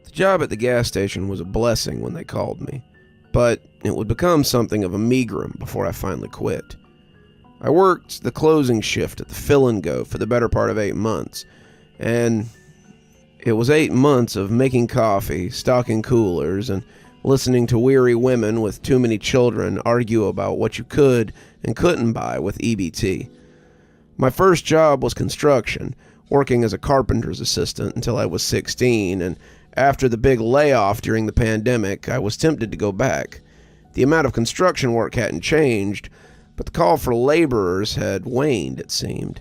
The job at the gas station was a blessing when they called me, but it would become something of a megrim before I finally quit. I worked the closing shift at the Fill and Go for the better part of 8 months, and it was 8 months of making coffee, stocking coolers, and listening to weary women with too many children argue about what you could and couldn't buy with EBT. My first job was construction, working as a carpenter's assistant until I was 16, and after the big layoff during the pandemic, I was tempted to go back. The amount of construction work hadn't changed, but the call for laborers had waned, it seemed.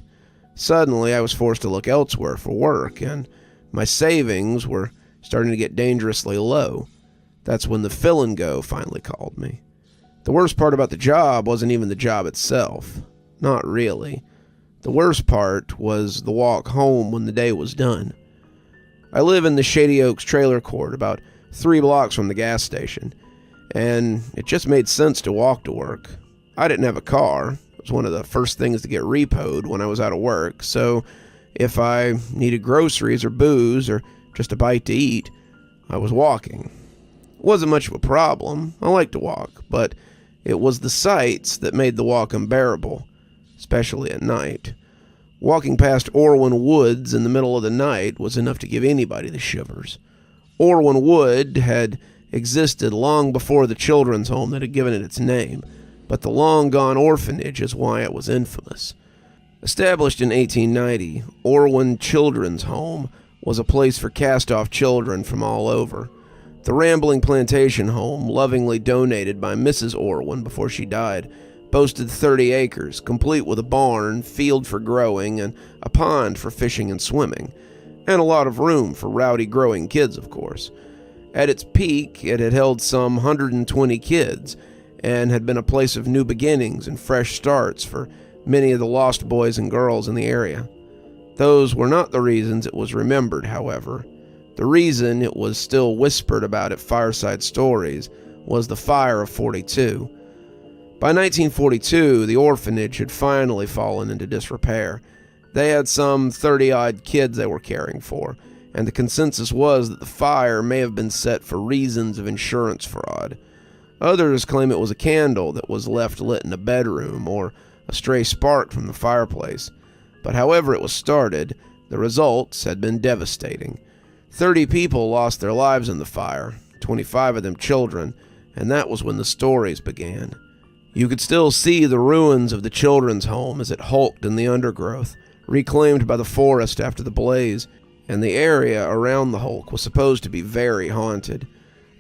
Suddenly, I was forced to look elsewhere for work, and my savings were starting to get dangerously low. That's when the Fill and Go finally called me. The worst part about the job wasn't even the job itself. Not really. The worst part was the walk home when the day was done. I live in the Shady Oaks trailer court, about 3 blocks from the gas station, and it just made sense to walk to work. I didn't have a car. It was one of the first things to get repoed when I was out of work, so if I needed groceries or booze or just a bite to eat, I was walking. It wasn't much of a problem. I liked to walk, but it was the sights that made the walk unbearable, especially at night. Walking past Orwin Woods in the middle of the night was enough to give anybody the shivers. Orwin Wood had existed long before the children's home that had given it its name, but the long-gone orphanage is why it was infamous. Established in 1890, Orwin Children's Home was a place for cast-off children from all over. The rambling plantation home, lovingly donated by Mrs. Orwin before she died, boasted 30 acres, complete with a barn, field for growing, and a pond for fishing and swimming, and a lot of room for rowdy growing kids, of course. At its peak, it had held some 120 kids, and had been a place of new beginnings and fresh starts for many of the lost boys and girls in the area. Those were not the reasons it was remembered, however. The reason it was still whispered about at fireside stories was the fire of 42. By 1942, the orphanage had finally fallen into disrepair. They had some 30-odd kids they were caring for, and the consensus was that the fire may have been set for reasons of insurance fraud. Others claim it was a candle that was left lit in a bedroom, or a stray spark from the fireplace. But however it was started, the results had been devastating. 30 people lost their lives in the fire, 25 of them children, and that was when the stories began. You could still see the ruins of the children's home as it hulked in the undergrowth, reclaimed by the forest after the blaze, and the area around the hulk was supposed to be very haunted.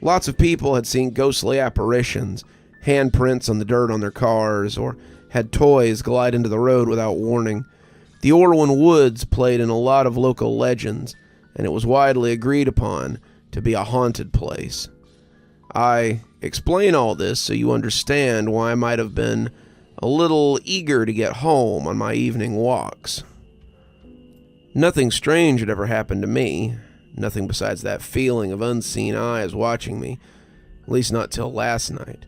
Lots of people had seen ghostly apparitions, handprints on the dirt on their cars, or had toys glide into the road without warning. The Orwin Woods played in a lot of local legends, and it was widely agreed upon to be a haunted place. I explain all this so you understand why I might have been a little eager to get home on my evening walks. Nothing strange had ever happened to me, nothing besides that feeling of unseen eyes watching me, at least not till last night.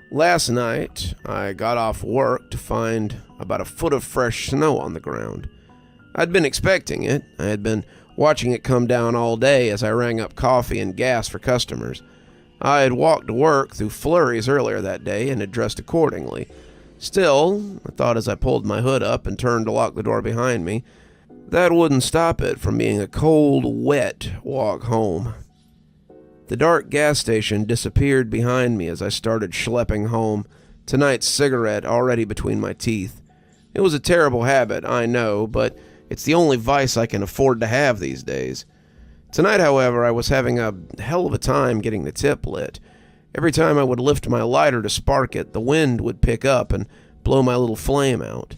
Last night, I got off work to find about a foot of fresh snow on the ground. I'd been expecting it. I had been watching it come down all day as I rang up coffee and gas for customers. I had walked to work through flurries earlier that day and had dressed accordingly. Still, I thought as I pulled my hood up and turned to lock the door behind me, that wouldn't stop it from being a cold, wet walk home. The dark gas station disappeared behind me as I started schlepping home, tonight's cigarette already between my teeth. It was a terrible habit, I know, but it's the only vice I can afford to have these days. Tonight, however, I was having a hell of a time getting the tip lit. Every time I would lift my lighter to spark it, the wind would pick up and blow my little flame out.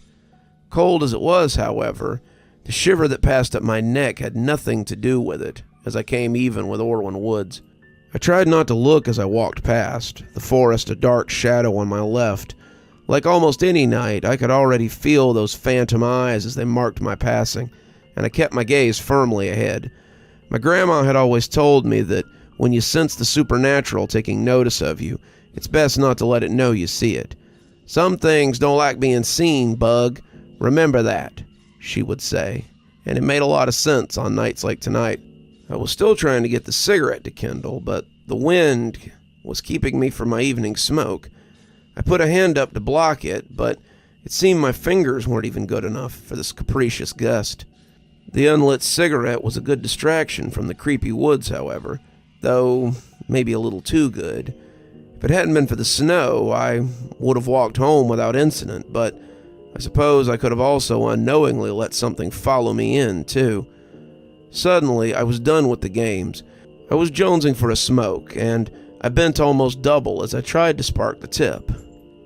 Cold as it was, however, the shiver that passed up my neck had nothing to do with it, as I came even with Orwin Woods. I tried not to look as I walked past, the forest a dark shadow on my left. Like almost any night, I could already feel those phantom eyes as they marked my passing, and I kept my gaze firmly ahead. My grandma had always told me that when you sense the supernatural taking notice of you, it's best not to let it know you see it. Some things don't like being seen, Bug. Remember that, she would say, and it made a lot of sense on nights like tonight. I was still trying to get the cigarette to Kendall, but the wind was keeping me from my evening smoke. I put a hand up to block it, but it seemed my fingers weren't even good enough for this capricious gust. The unlit cigarette was a good distraction from the creepy woods, however, though maybe a little too good. If it hadn't been for the snow, I would have walked home without incident, but I suppose I could have also unknowingly let something follow me in, too. Suddenly, I was done with the games. I was jonesing for a smoke, and I bent almost double as I tried to spark the tip.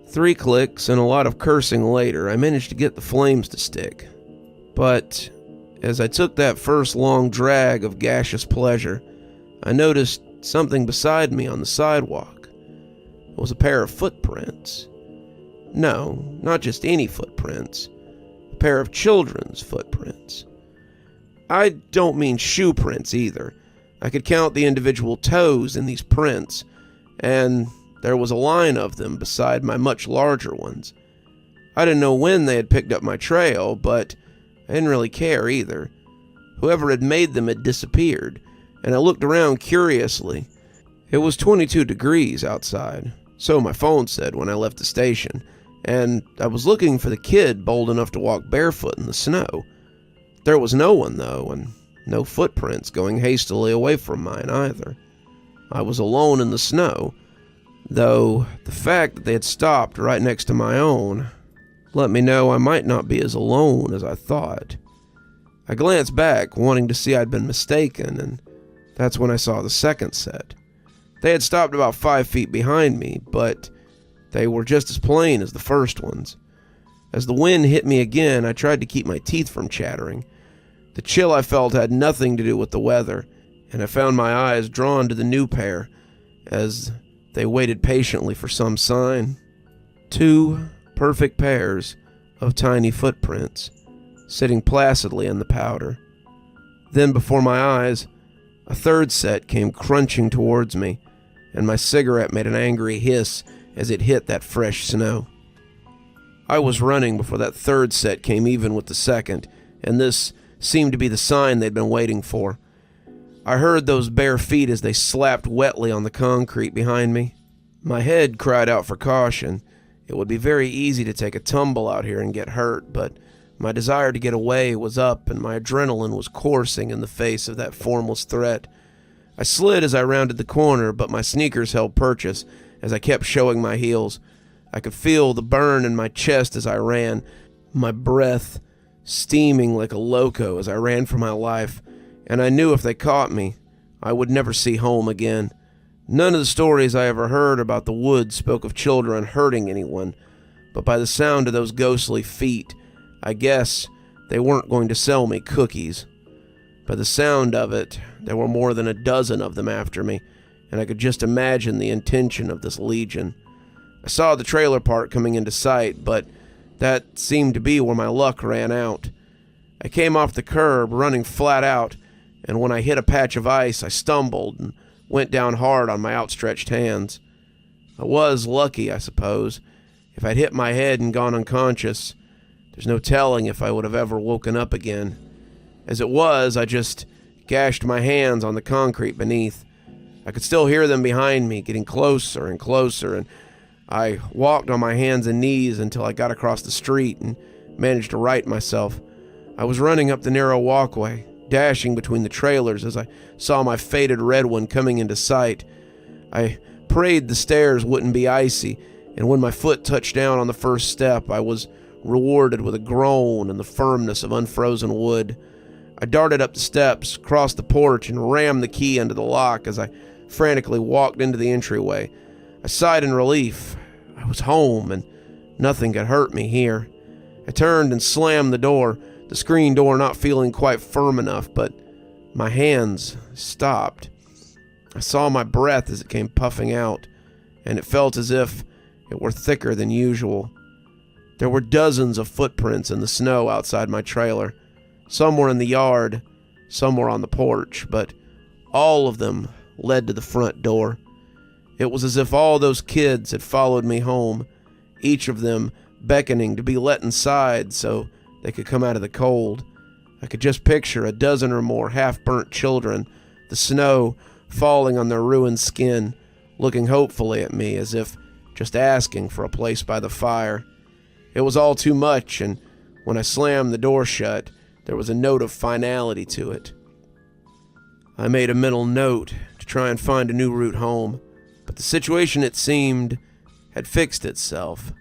3 clicks and a lot of cursing later, I managed to get the flames to stick. But as I took that first long drag of gaseous pleasure, I noticed something beside me on the sidewalk. It was a pair of footprints. No, not just any footprints. A pair of children's footprints. I don't mean shoe prints either. I could count the individual toes in these prints, and there was a line of them beside my much larger ones. I didn't know when they had picked up my trail, but I didn't really care either. Whoever had made them had disappeared, and I looked around curiously. It was 22 degrees outside, so my phone said when I left the station, and I was looking for the kid bold enough to walk barefoot in the snow. There was no one, though, and no footprints going hastily away from mine either. I was alone in the snow, though the fact that they had stopped right next to my own let me know I might not be as alone as I thought. I glanced back, wanting to see I'd been mistaken, and that's when I saw the second set. They had stopped about 5 feet behind me, but they were just as plain as the first ones. As the wind hit me again, I tried to keep my teeth from chattering. The chill I felt had nothing to do with the weather, and I found my eyes drawn to the new pair as they waited patiently for some sign. 2 perfect pairs of tiny footprints, sitting placidly in the powder. Then before my eyes, a third set came crunching towards me, and my cigarette made an angry hiss as it hit that fresh snow. I was running before that third set came even with the second, and this seemed to be the sign they'd been waiting for. I heard those bare feet as they slapped wetly on the concrete behind me. My head cried out for caution. It would be very easy to take a tumble out here and get hurt, but my desire to get away was up and my adrenaline was coursing in the face of that formless threat. I slid as I rounded the corner, but my sneakers held purchase as I kept showing my heels. I could feel the burn in my chest as I ran, my breath steaming like a loco as I ran for my life, and I knew if they caught me, I would never see home again. None of the stories I ever heard about the woods spoke of children hurting anyone, but by the sound of those ghostly feet, I guess they weren't going to sell me cookies. By the sound of it, there were more than a dozen of them after me, and I could just imagine the intention of this legion. I saw the trailer park coming into sight, but that seemed to be where my luck ran out. I came off the curb, running flat out, and when I hit a patch of ice, I stumbled and went down hard on my outstretched hands. I was lucky, I suppose. If I'd hit my head and gone unconscious, there's no telling if I would have ever woken up again. As it was, I just gashed my hands on the concrete beneath. I could still hear them behind me, getting closer and closer, and I walked on my hands and knees until I got across the street and managed to right myself. I was running up the narrow walkway, dashing between the trailers as I saw my faded red one coming into sight. I prayed the stairs wouldn't be icy, and when my foot touched down on the first step, I was rewarded with a groan and the firmness of unfrozen wood. I darted up the steps, crossed the porch, and rammed the key into the lock as I frantically walked into the entryway. I sighed in relief. I was home, and nothing could hurt me here. I turned and slammed the door, the screen door not feeling quite firm enough, but my hands stopped. I saw my breath as it came puffing out, and it felt as if it were thicker than usual. There were dozens of footprints in the snow outside my trailer. Some were in the yard, some were on the porch, but all of them led to the front door. It was as if all those kids had followed me home, each of them beckoning to be let inside so they could come out of the cold. I could just picture a dozen or more half-burnt children the snow falling on their ruined skin, looking hopefully at me as if just asking for a place by the fire. It was all too much, and when I slammed the door shut, there was a note of finality to it. I made a mental note to try and find a new route home, but the situation, it seemed, had fixed itself.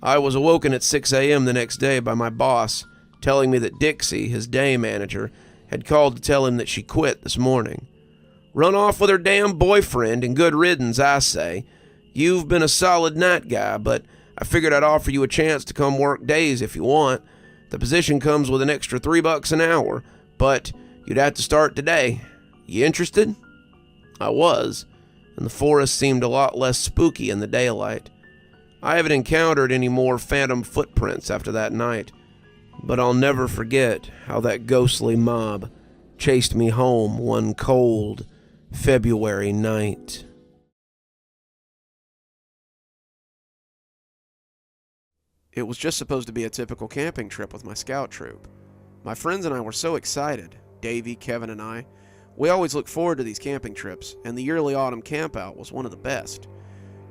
I was awoken at 6 a.m. the next day by my boss, telling me that Dixie, his day manager, had called to tell him that she quit this morning. Run off with her damn boyfriend and good riddance, I say. You've been a solid night guy, but I figured I'd offer you a chance to come work days if you want. The position comes with an extra $3 an hour, but you'd have to start today. You interested? I was, and the forest seemed a lot less spooky in the daylight. I haven't encountered any more phantom footprints after that night, but I'll never forget how that ghostly mob chased me home one cold February night. It was just supposed to be a typical camping trip with my scout troop. My friends and I were so excited, Davey, Kevin, and I. We always look forward to these camping trips, and the yearly autumn campout was one of the best.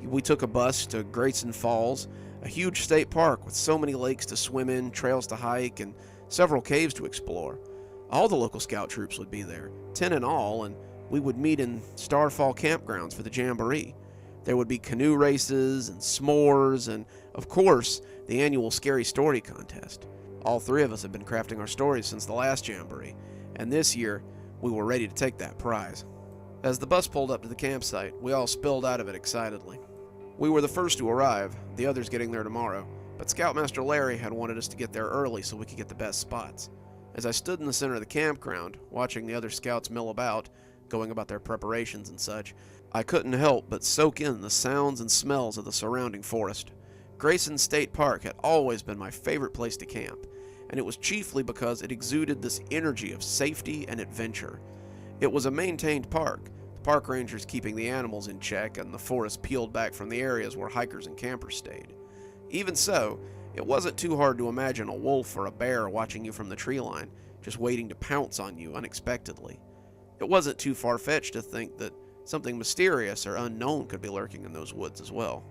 We took a bus to Grayson Falls, a huge state park with so many lakes to swim in, trails to hike, and several caves to explore. All the local scout troops would be there, 10 in all, and we would meet in Starfall campgrounds for the jamboree. There would be canoe races and s'mores, and, of course, the annual Scary Story contest. All three of us had been crafting our stories since the last jamboree, and this year, we were ready to take that prize. As the bus pulled up to the campsite, we all spilled out of it excitedly. We were the first to arrive, the others getting there tomorrow, but Scoutmaster Larry had wanted us to get there early so we could get the best spots. As I stood in the center of the campground, watching the other scouts mill about, going about their preparations and such, I couldn't help but soak in the sounds and smells of the surrounding forest. Grayson State Park had always been my favorite place to camp, and it was chiefly because it exuded this energy of safety and adventure. It was a maintained park, the park rangers keeping the animals in check and the forest peeled back from the areas where hikers and campers stayed. Even so, it wasn't too hard to imagine a wolf or a bear watching you from the tree line, just waiting to pounce on you unexpectedly. It wasn't too far-fetched to think that something mysterious or unknown could be lurking in those woods as well.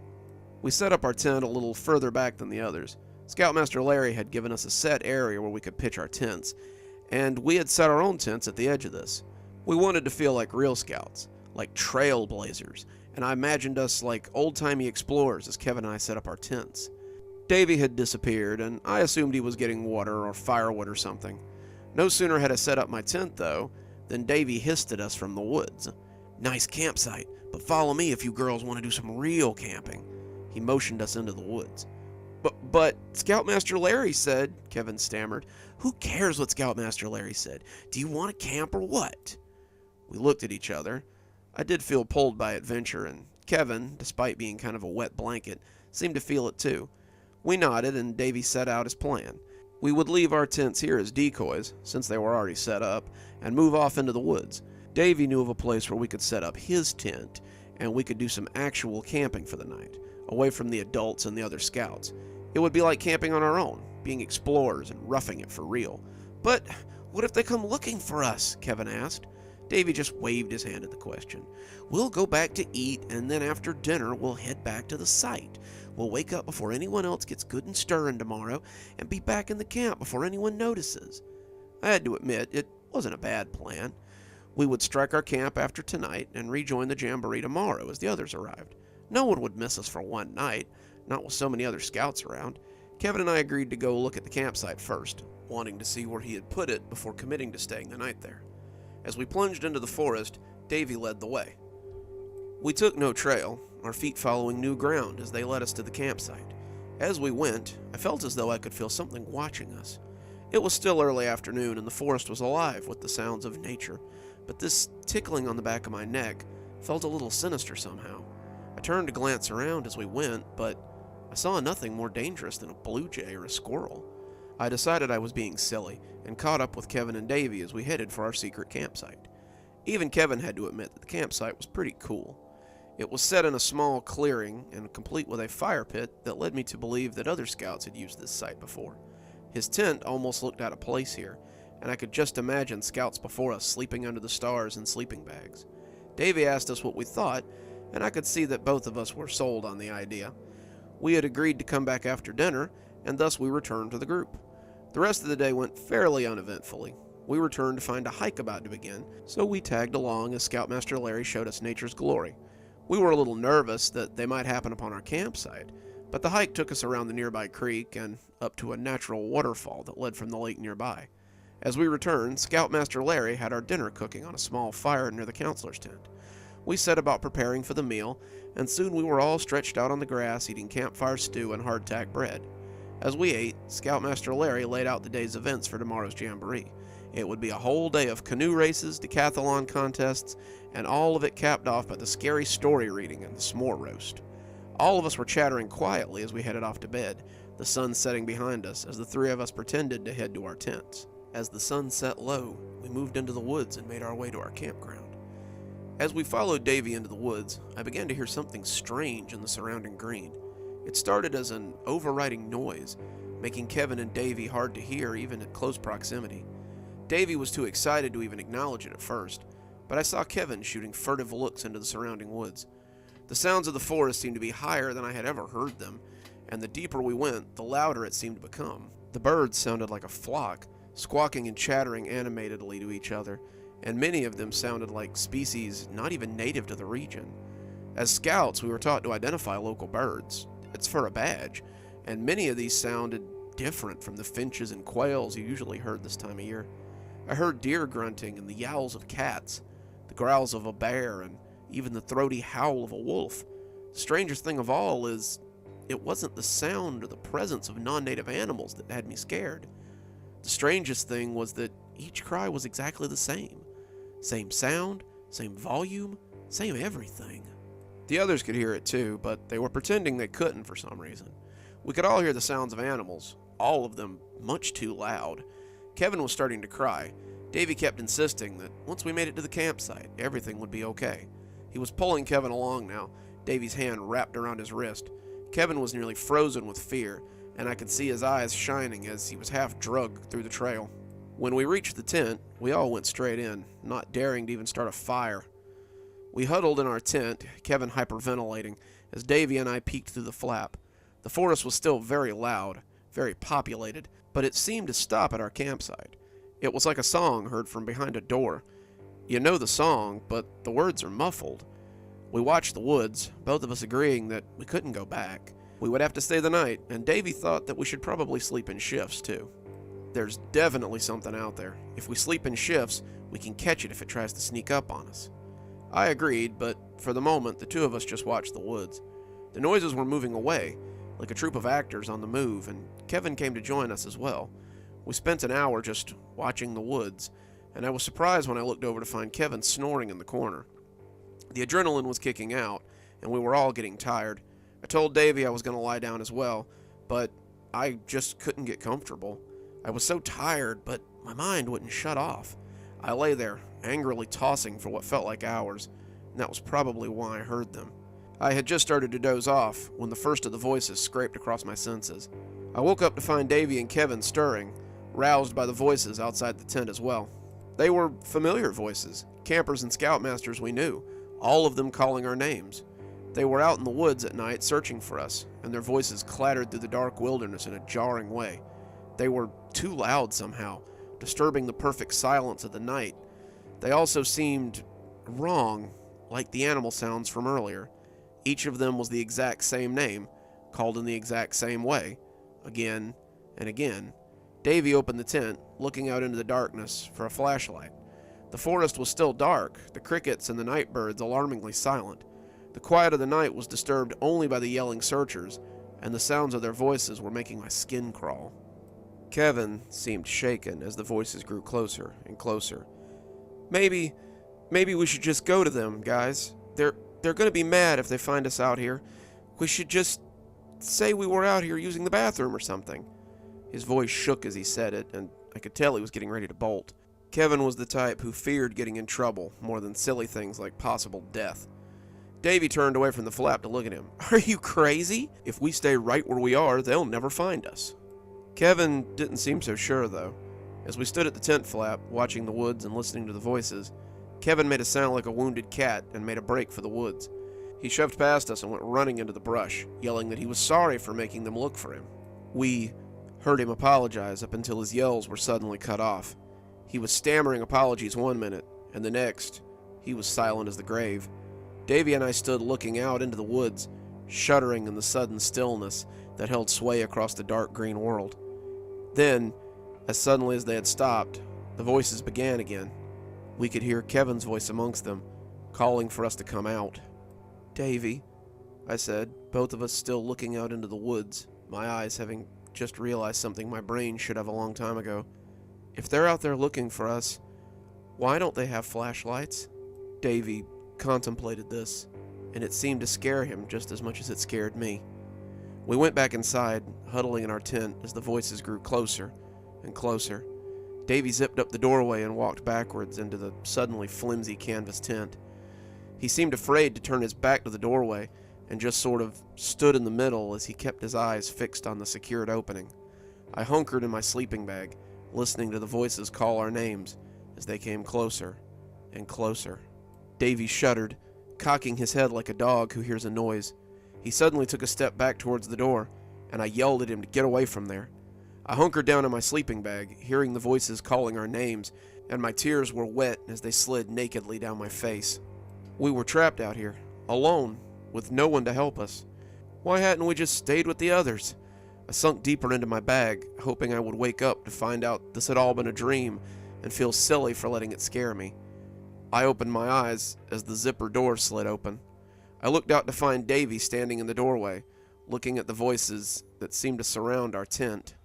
We set up our tent a little further back than the others. Scoutmaster Larry had given us a set area where we could pitch our tents, and we had set our own tents at the edge of this. We wanted to feel like real scouts, like trailblazers, and I imagined us like old-timey explorers as Kevin and I set up our tents. Davey had disappeared, and I assumed he was getting water or firewood or something. No sooner had I set up my tent, though, than Davey hissed at us from the woods. "Nice campsite, but follow me if you girls want to do some real camping." He motioned us into the woods. But Scoutmaster Larry said," Kevin stammered. "Who cares what Scoutmaster Larry said? Do you want to camp or what?" We looked at each other. I did feel pulled by adventure, and Kevin, despite being kind of a wet blanket, seemed to feel it too. We nodded, and Davey set out his plan. We would leave our tents here as decoys, since they were already set up, and move off into the woods. Davey knew of a place where we could set up his tent, and we could do some actual camping for the night, away from the adults and the other scouts. It would be like camping on our own, being explorers and roughing it for real. "But what if they come looking for us?" Kevin asked. Davey just waved his hand at the question. "We'll go back to eat, and then after dinner we'll head back to the site. We'll wake up before anyone else gets good and stirring tomorrow, and be back in the camp before anyone notices." I had to admit, it wasn't a bad plan. We would strike our camp after tonight and rejoin the jamboree tomorrow as the others arrived. No one would miss us for one night, not with so many other scouts around. Kevin and I agreed to go look at the campsite first, wanting to see where he had put it before committing to staying the night there. As we plunged into the forest, Davey led the way. We took no trail, our feet following new ground as they led us to the campsite. As we went, I felt as though I could feel something watching us. It was still early afternoon and the forest was alive with the sounds of nature, but this tickling on the back of my neck felt a little sinister somehow. I turned to glance around as we went, but I saw nothing more dangerous than a blue jay or a squirrel. I decided I was being silly, and caught up with Kevin and Davey as we headed for our secret campsite. Even Kevin had to admit that the campsite was pretty cool. It was set in a small clearing, and complete with a fire pit that led me to believe that other scouts had used this site before. His tent almost looked out of place here, and I could just imagine scouts before us sleeping under the stars in sleeping bags. Davy asked us what we thought, and I could see that both of us were sold on the idea. We had agreed to come back after dinner, and thus we returned to the group. The rest of the day went fairly uneventfully. We returned to find a hike about to begin, so we tagged along as Scoutmaster Larry showed us nature's glory. We were a little nervous that they might happen upon our campsite, but the hike took us around the nearby creek and up to a natural waterfall that led from the lake nearby. As we returned, Scoutmaster Larry had our dinner cooking on a small fire near the counselor's tent. We set about preparing for the meal, and soon we were all stretched out on the grass eating campfire stew and hardtack bread. As we ate, Scoutmaster Larry laid out the day's events for tomorrow's jamboree. It would be a whole day of canoe races, decathlon contests, and all of it capped off by the scary story reading and the s'more roast. All of us were chattering quietly as we headed off to bed, the sun setting behind us as the three of us pretended to head to our tents. As the sun set low, we moved into the woods and made our way to our campground. As we followed Davy into the woods, I began to hear something strange in the surrounding green. It started as an overriding noise, making Kevin and Davy hard to hear even at close proximity. Davy was too excited to even acknowledge it at first, but I saw Kevin shooting furtive looks into the surrounding woods. The sounds of the forest seemed to be higher than I had ever heard them, and the deeper we went, the louder it seemed to become. The birds sounded like a flock, squawking and chattering animatedly to each other, and many of them sounded like species not even native to the region. As scouts, we were taught to identify local birds. It's for a badge, and many of these sounded different from the finches and quails you usually heard this time of year. I heard deer grunting and the yowls of cats, the growls of a bear, and even the throaty howl of a wolf. The strangest thing of all is, it wasn't the sound or the presence of non-native animals that had me scared. The strangest thing was that each cry was exactly the same. Same sound, same volume, same everything. The others could hear it too, but they were pretending they couldn't for some reason. We could all hear the sounds of animals, all of them much too loud. Kevin was starting to cry. Davy kept insisting that once we made it to the campsite, everything would be okay. He was pulling Kevin along now, Davy's hand wrapped around his wrist. Kevin was nearly frozen with fear, and I could see his eyes shining as he was half drugged through the trail. When we reached the tent, we all went straight in, not daring to even start a fire. We huddled in our tent, Kevin hyperventilating, as Davy and I peeked through the flap. The forest was still very loud, very populated, but it seemed to stop at our campsite. It was like a song heard from behind a door. You know the song, but the words are muffled. We watched the woods, both of us agreeing that we couldn't go back. We would have to stay the night, and Davy thought that we should probably sleep in shifts too. There's definitely something out there. If we sleep in shifts, we can catch it if it tries to sneak up on us. I agreed, but for the moment, the two of us just watched the woods. The noises were moving away, like a troupe of actors on the move, and Kevin came to join us as well. We spent an hour just watching the woods, and I was surprised when I looked over to find Kevin snoring in the corner. The adrenaline was kicking out, and we were all getting tired. I told Davy I was going to lie down as well, but I just couldn't get comfortable. I was so tired, but my mind wouldn't shut off. I lay there, angrily tossing for what felt like hours, and that was probably why I heard them. I had just started to doze off when the first of the voices scraped across my senses. I woke up to find Davy and Kevin stirring, roused by the voices outside the tent as well. They were familiar voices, campers and scoutmasters we knew, all of them calling our names. They were out in the woods at night searching for us, and their voices clattered through the dark wilderness in a jarring way. They were too loud somehow, disturbing the perfect silence of the night. They also seemed wrong, like the animal sounds from earlier. Each of them was the exact same name, called in the exact same way, again and again. Davy opened the tent, looking out into the darkness for a flashlight. The forest was still dark, the crickets and the night birds alarmingly silent. The quiet of the night was disturbed only by the yelling searchers, and the sounds of their voices were making my skin crawl. Kevin seemed shaken as the voices grew closer and closer. Maybe we should just go to them, guys. They're gonna be mad if they find us out here. We should just say we were out here using the bathroom or something. His voice shook as he said it, and I could tell he was getting ready to bolt. Kevin was the type who feared getting in trouble more than silly things like possible death. Davy turned away from the flap to look at him. Are you crazy? If we stay right where we are, they'll never find us. Kevin didn't seem so sure, though. As we stood at the tent flap, watching the woods and listening to the voices, Kevin made a sound like a wounded cat and made a break for the woods. He shoved past us and went running into the brush, yelling that he was sorry for making them look for him. We heard him apologize up until his yells were suddenly cut off. He was stammering apologies one minute, and the next, he was silent as the grave. Davy and I stood looking out into the woods, shuddering in the sudden stillness that held sway across the dark green world. Then, as suddenly as they had stopped, the voices began again. We could hear Kevin's voice amongst them, calling for us to come out. "Davy," I said, both of us still looking out into the woods, my eyes having just realized something my brain should have a long time ago. "If they're out there looking for us, why don't they have flashlights?" Davy contemplated this, and it seemed to scare him just as much as it scared me. We went back inside, huddling in our tent as the voices grew closer and closer. Davy zipped up the doorway and walked backwards into the suddenly flimsy canvas tent. He seemed afraid to turn his back to the doorway and just sort of stood in the middle as he kept his eyes fixed on the secured opening. I hunkered in my sleeping bag, listening to the voices call our names as they came closer and closer. Davy shuddered, cocking his head like a dog who hears a noise. He suddenly took a step back towards the door, and I yelled at him to get away from there. I hunkered down in my sleeping bag, hearing the voices calling our names, and my tears were wet as they slid nakedly down my face. We were trapped out here, alone, with no one to help us. Why hadn't we just stayed with the others? I sunk deeper into my bag, hoping I would wake up to find out this had all been a dream and feel silly for letting it scare me. I opened my eyes as the zipper door slid open. I looked out to find Davy standing in the doorway, looking at the voices that seemed to surround our tent.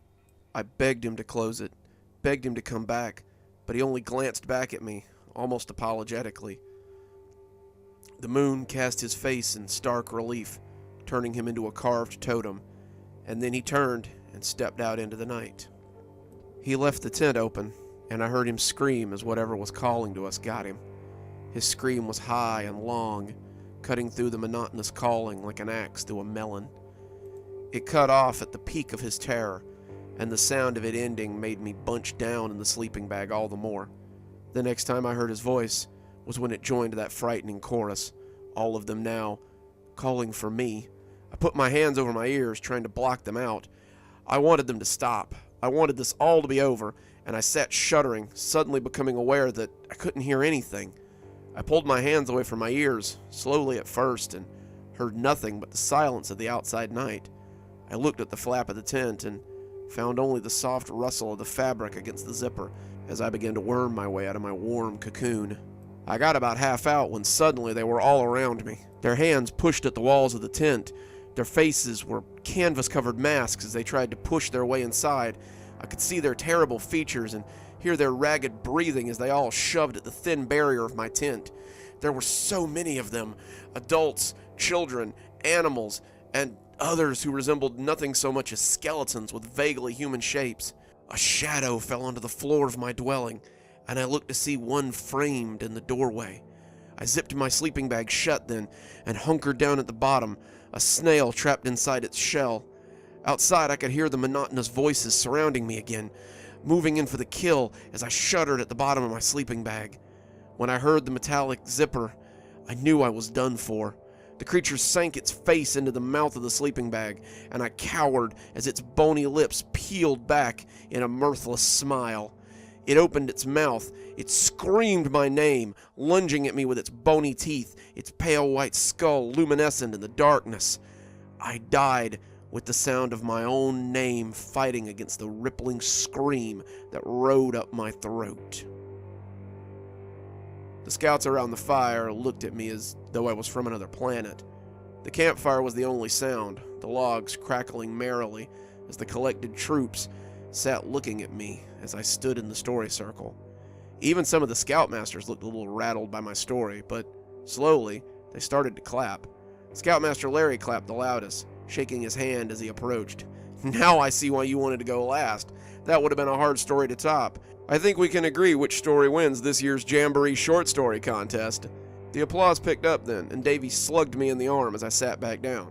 I begged him to close it, begged him to come back, but he only glanced back at me, almost apologetically. The moon cast his face in stark relief, turning him into a carved totem, and then he turned and stepped out into the night. He left the tent open, and I heard him scream as whatever was calling to us got him. His scream was high and long, cutting through the monotonous calling like an axe through a melon. It cut off at the peak of his terror, and the sound of it ending made me bunch down in the sleeping bag all the more. The next time I heard his voice was when it joined that frightening chorus, all of them now calling for me. I put my hands over my ears, trying to block them out. I wanted them to stop. I wanted this all to be over, and I sat shuddering, suddenly becoming aware that I couldn't hear anything. I pulled my hands away from my ears, slowly at first, and heard nothing but the silence of the outside night. I looked at the flap of the tent and found only the soft rustle of the fabric against the zipper as I began to worm my way out of my warm cocoon. I got about half out when suddenly they were all around me. Their hands pushed at the walls of the tent. Their faces were canvas-covered masks as they tried to push their way inside. I could see their terrible features and hear their ragged breathing as they all shoved at the thin barrier of my tent. There were so many of them, adults, children, animals, and others who resembled nothing so much as skeletons with vaguely human shapes. A shadow fell onto the floor of my dwelling, and I looked to see one framed in the doorway. I zipped my sleeping bag shut then, and hunkered down at the bottom, a snail trapped inside its shell. Outside I could hear the monotonous voices surrounding me again, moving in for the kill as I shuddered at the bottom of my sleeping bag. When I heard the metallic zipper, I knew I was done for. The creature sank its face into the mouth of the sleeping bag, and I cowered as its bony lips peeled back in a mirthless smile. It opened its mouth. It screamed my name, lunging at me with its bony teeth, its pale white skull luminescent in the darkness. I died with the sound of my own name fighting against the rippling scream that rode up my throat. The scouts around the fire looked at me as though I was from another planet. The campfire was the only sound, the logs crackling merrily as the collected troops sat looking at me as I stood in the story circle. Even some of the scoutmasters looked a little rattled by my story, but slowly they started to clap. Scoutmaster Larry clapped the loudest, shaking his hand as he approached. "Now I see why you wanted to go last. That would have been a hard story to top. I think we can agree which story wins this year's Jamboree Short Story Contest." The applause picked up then, and Davy slugged me in the arm as I sat back down.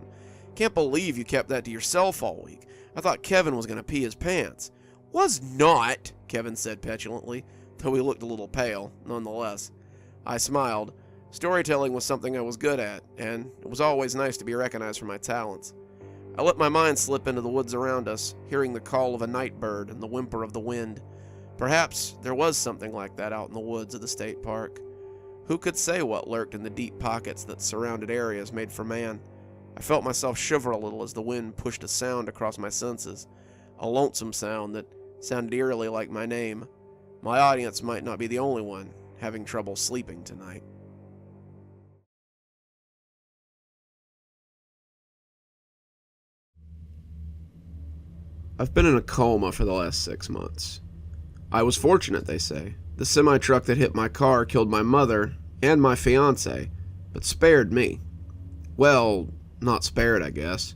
"Can't believe you kept that to yourself all week. I thought Kevin was going to pee his pants. Was not, Kevin said petulantly, though he looked a little pale, nonetheless. I smiled. Storytelling was something I was good at, and it was always nice to be recognized for my talents. I let my mind slip into the woods around us, hearing the call of a night bird and the whimper of the wind. Perhaps there was something like that out in the woods of the state park. Who could say what lurked in the deep pockets that surrounded areas made for man? I felt myself shiver a little as the wind pushed a sound across my senses, a lonesome sound that sounded eerily like my name. My audience might not be the only one having trouble sleeping tonight. I've been in a coma for the last 6 months. I was fortunate, they say. The semi-truck that hit my car killed my mother and my fiancé, but spared me. Well, not spared, I guess.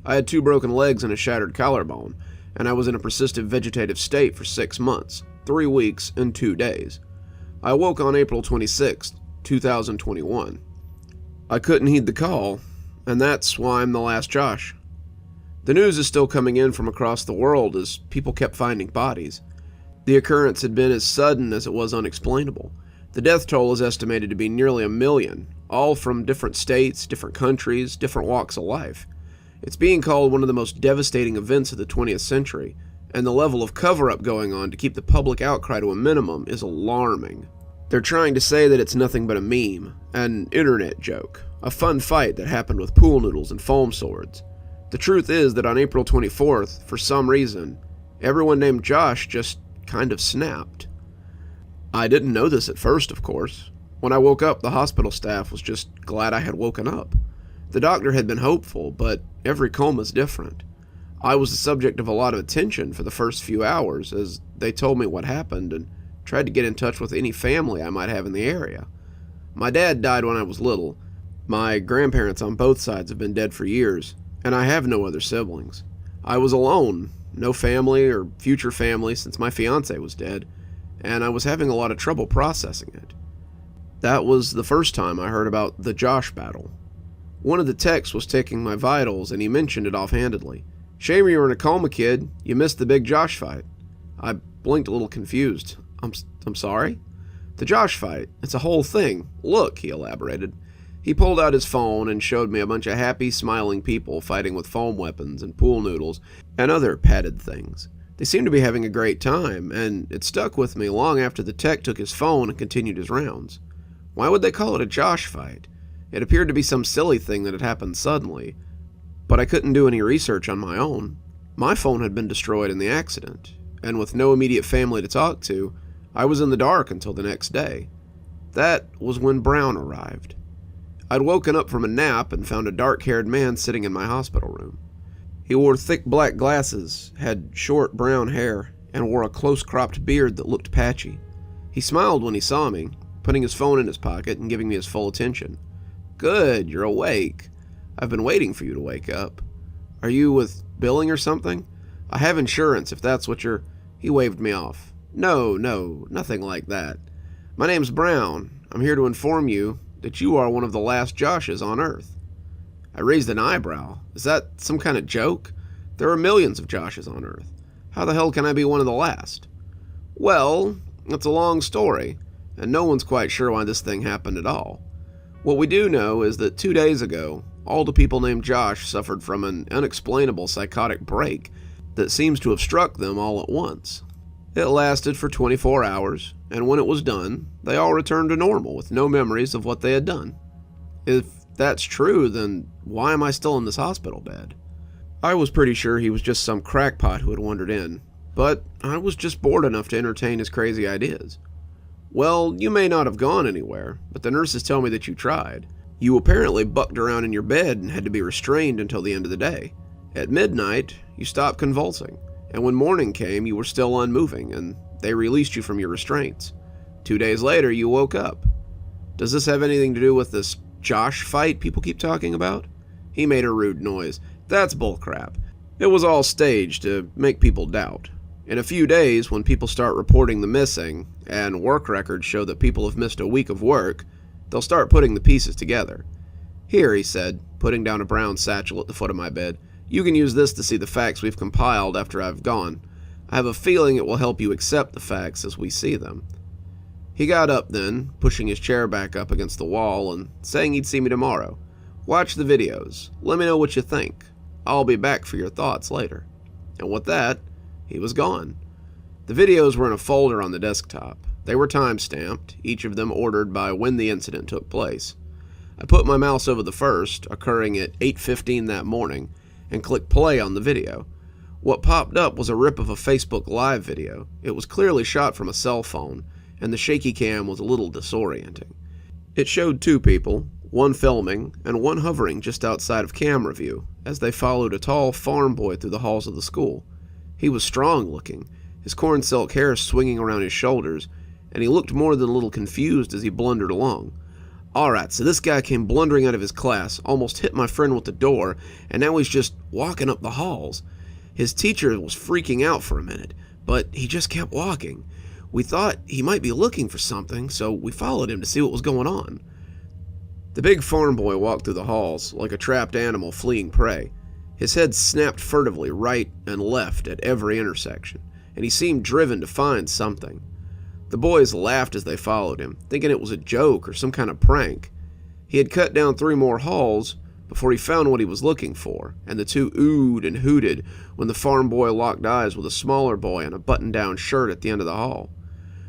I had 2 broken legs and a shattered collarbone, and I was in a persistent vegetative state for 6 months, 3 weeks, and 2 days. I woke on April 26, 2021. I couldn't heed the call, and that's why I'm the last Josh. The news is still coming in from across the world as people kept finding bodies. The occurrence had been as sudden as it was unexplainable. The death toll is estimated to be nearly 1 million, all from different states, different countries, different walks of life. It's being called one of the most devastating events of the 20th century, and the level of cover-up going on to keep the public outcry to a minimum is alarming. They're trying to say that it's nothing but a meme, an internet joke, a fun fight that happened with pool noodles and foam swords. The truth is that on April 24th, for some reason, everyone named Josh just kind of snapped. I didn't know this at first, of course. When I woke up, the hospital staff was just glad I had woken up. The doctor had been hopeful, but every coma's different. I was the subject of a lot of attention for the first few hours as they told me what happened and tried to get in touch with any family I might have in the area. My dad died when I was little. My grandparents on both sides have been dead for years, and I have no other siblings. I was alone, no family or future family since my fiancé was dead, and I was having a lot of trouble processing it. That was the first time I heard about the Josh battle. One of the techs was taking my vitals, and he mentioned it offhandedly. "Shame you were in a coma, kid. You missed the big Josh fight." I blinked a little confused. I'm sorry? "The Josh fight. It's a whole thing. Look," he elaborated. He pulled out his phone and showed me a bunch of happy, smiling people fighting with foam weapons and pool noodles and other padded things. They seemed to be having a great time, and it stuck with me long after the tech took his phone and continued his rounds. Why would they call it a Josh fight? It appeared to be some silly thing that had happened suddenly, but I couldn't do any research on my own. My phone had been destroyed in the accident, and with no immediate family to talk to, I was in the dark until the next day. That was when Brown arrived. I'd woken up from a nap and found a dark-haired man sitting in my hospital room. He wore thick black glasses, had short brown hair, and wore a close-cropped beard that looked patchy. He smiled when he saw me, putting his phone in his pocket and giving me his full attention. "Good, you're awake. I've been waiting for you to wake up. Are you with billing or something? I have insurance if that's what you're—" He waved me off. No, nothing like that. "My name's Brown. I'm here to inform you that you are one of the last Joshes on Earth." I raised an eyebrow. Is that some kind of joke? There are millions of Joshes on Earth. How the hell can I be one of the last? Well, it's a long story, and no one's quite sure why this thing happened at all. What we do know is that 2 days ago, all the people named Josh suffered from an unexplainable psychotic break that seems to have struck them all at once. It lasted for 24 hours, and when it was done, they all returned to normal with no memories of what they had done. If that's true, then why am I still in this hospital bed? I was pretty sure he was just some crackpot who had wandered in, but I was just bored enough to entertain his crazy ideas. "Well, you may not have gone anywhere, but the nurses tell me that you tried. You apparently bucked around in your bed and had to be restrained until the end of the day. At midnight, you stopped convulsing, and when morning came, you were still unmoving, and they released you from your restraints. 2 days later, you woke up. Does this have anything to do with this Josh fight people keep talking about?" He made a rude noise. "That's bullcrap. It was all staged to make people doubt. In a few days, when people start reporting the missing, and work records show that people have missed a week of work, they'll start putting the pieces together. Here," he said, putting down a brown satchel at the foot of my bed. "You can use this to see the facts we've compiled after I've gone. I have a feeling it will help you accept the facts as we see them." He got up then, pushing his chair back up against the wall and saying he'd see me tomorrow. "Watch the videos. Let me know what you think. I'll be back for your thoughts later." And with that, he was gone. The videos were in a folder on the desktop. They were time-stamped, each of them ordered by when the incident took place. I put my mouse over the first, occurring at 8:15 that morning, and clicked play on the video. What popped up was a rip of a Facebook Live video. It was clearly shot from a cell phone, and the shaky cam was a little disorienting. It showed two people, one filming and one hovering just outside of camera view, as they followed a tall farm boy through the halls of the school. He was strong-looking, his corn silk hair swinging around his shoulders, and he looked more than a little confused as he blundered along. Alright, so this guy came blundering out of his class, almost hit my friend with the door, and now he's just walking up the halls. His teacher was freaking out for a minute, but he just kept walking. We thought he might be looking for something, so we followed him to see what was going on. The big farm boy walked through the halls, like a trapped animal fleeing prey. His head snapped furtively right and left at every intersection, and he seemed driven to find something. The boys laughed as they followed him, thinking it was a joke or some kind of prank. He had cut down 3 more halls before he found what he was looking for, and the two oohed and hooted when the farm boy locked eyes with a smaller boy in a button-down shirt at the end of the hall.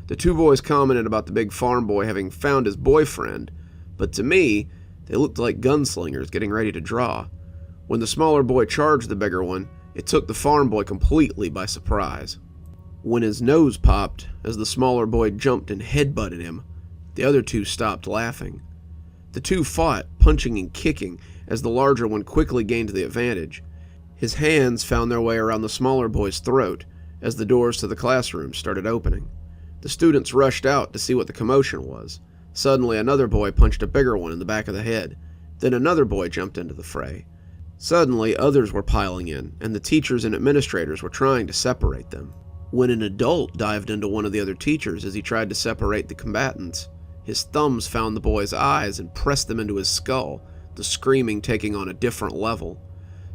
The 2 boys commented about the big farm boy having found his boyfriend, but to me, they looked like gunslingers getting ready to draw. When the smaller boy charged the bigger one, it took the farm boy completely by surprise. When his nose popped as the smaller boy jumped and headbutted him, the other 2 stopped laughing. The 2 fought, punching and kicking, as the larger one quickly gained the advantage. His hands found their way around the smaller boy's throat as the doors to the classroom started opening. The students rushed out to see what the commotion was. Suddenly, another boy punched a bigger one in the back of the head. Then another boy jumped into the fray. Suddenly, others were piling in, and the teachers and administrators were trying to separate them. When an adult dived into one of the other teachers as he tried to separate the combatants, his thumbs found the boy's eyes and pressed them into his skull, the screaming taking on a different level.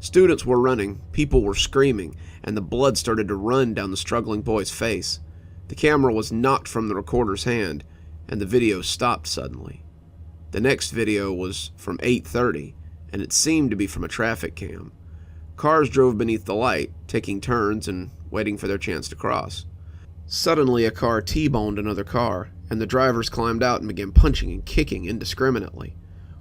Students were running, people were screaming, and the blood started to run down the struggling boy's face. The camera was knocked from the recorder's hand, and the video stopped suddenly. The next video was from 8:30, and it seemed to be from a traffic cam. Cars drove beneath the light, taking turns and waiting for their chance to cross. Suddenly, a car T-boned another car, and the drivers climbed out and began punching and kicking indiscriminately.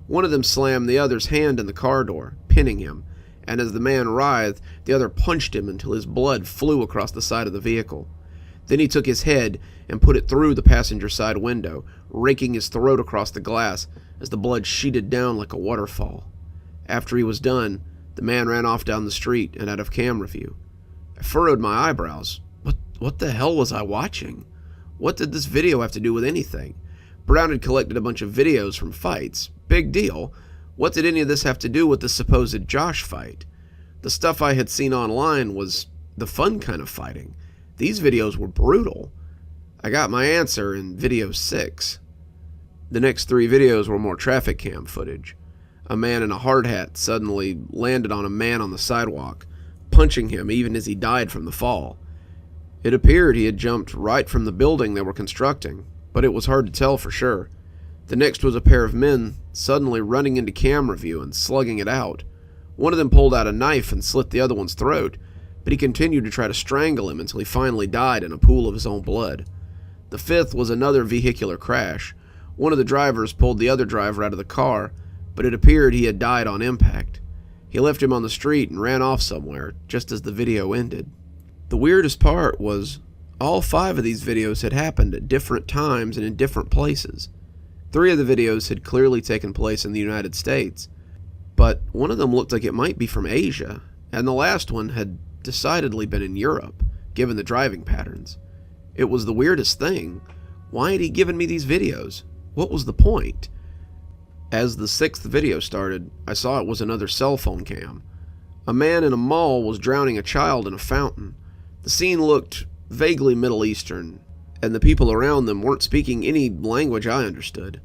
One of them slammed the other's hand in the car door, pinning him, and as the man writhed, the other punched him until his blood flew across the side of the vehicle. Then he took his head and put it through the passenger side window, raking his throat across the glass as the blood sheeted down like a waterfall. After he was done, the man ran off down the street and out of camera view. I furrowed my eyebrows. What the hell was I watching? What did this video have to do with anything? Brown had collected a bunch of videos from fights. Big deal. What did any of this have to do with the supposed Josh fight? The stuff I had seen online was the fun kind of fighting. These videos were brutal. I got my answer in video 6. The next 3 videos were more traffic cam footage. A man in a hard hat suddenly landed on a man on the sidewalk, punching him even as he died from the fall. It appeared he had jumped right from the building they were constructing, but it was hard to tell for sure. The next was a pair of men suddenly running into camera view and slugging it out. One of them pulled out a knife and slit the other one's throat, but he continued to try to strangle him until he finally died in a pool of his own blood. The 5th was another vehicular crash. One of the drivers pulled the other driver out of the car, but it appeared he had died on impact. He left him on the street and ran off somewhere, just as the video ended. The weirdest part was, all 5 of these videos had happened at different times and in different places. 3 of the videos had clearly taken place in the United States, but one of them looked like it might be from Asia, and the last one had decidedly been in Europe, given the driving patterns. It was the weirdest thing. Why had he given me these videos? What was the point? As the 6th video started, I saw it was another cell phone cam. A man in a mall was drowning a child in a fountain. The scene looked vaguely Middle Eastern, and the people around them weren't speaking any language I understood.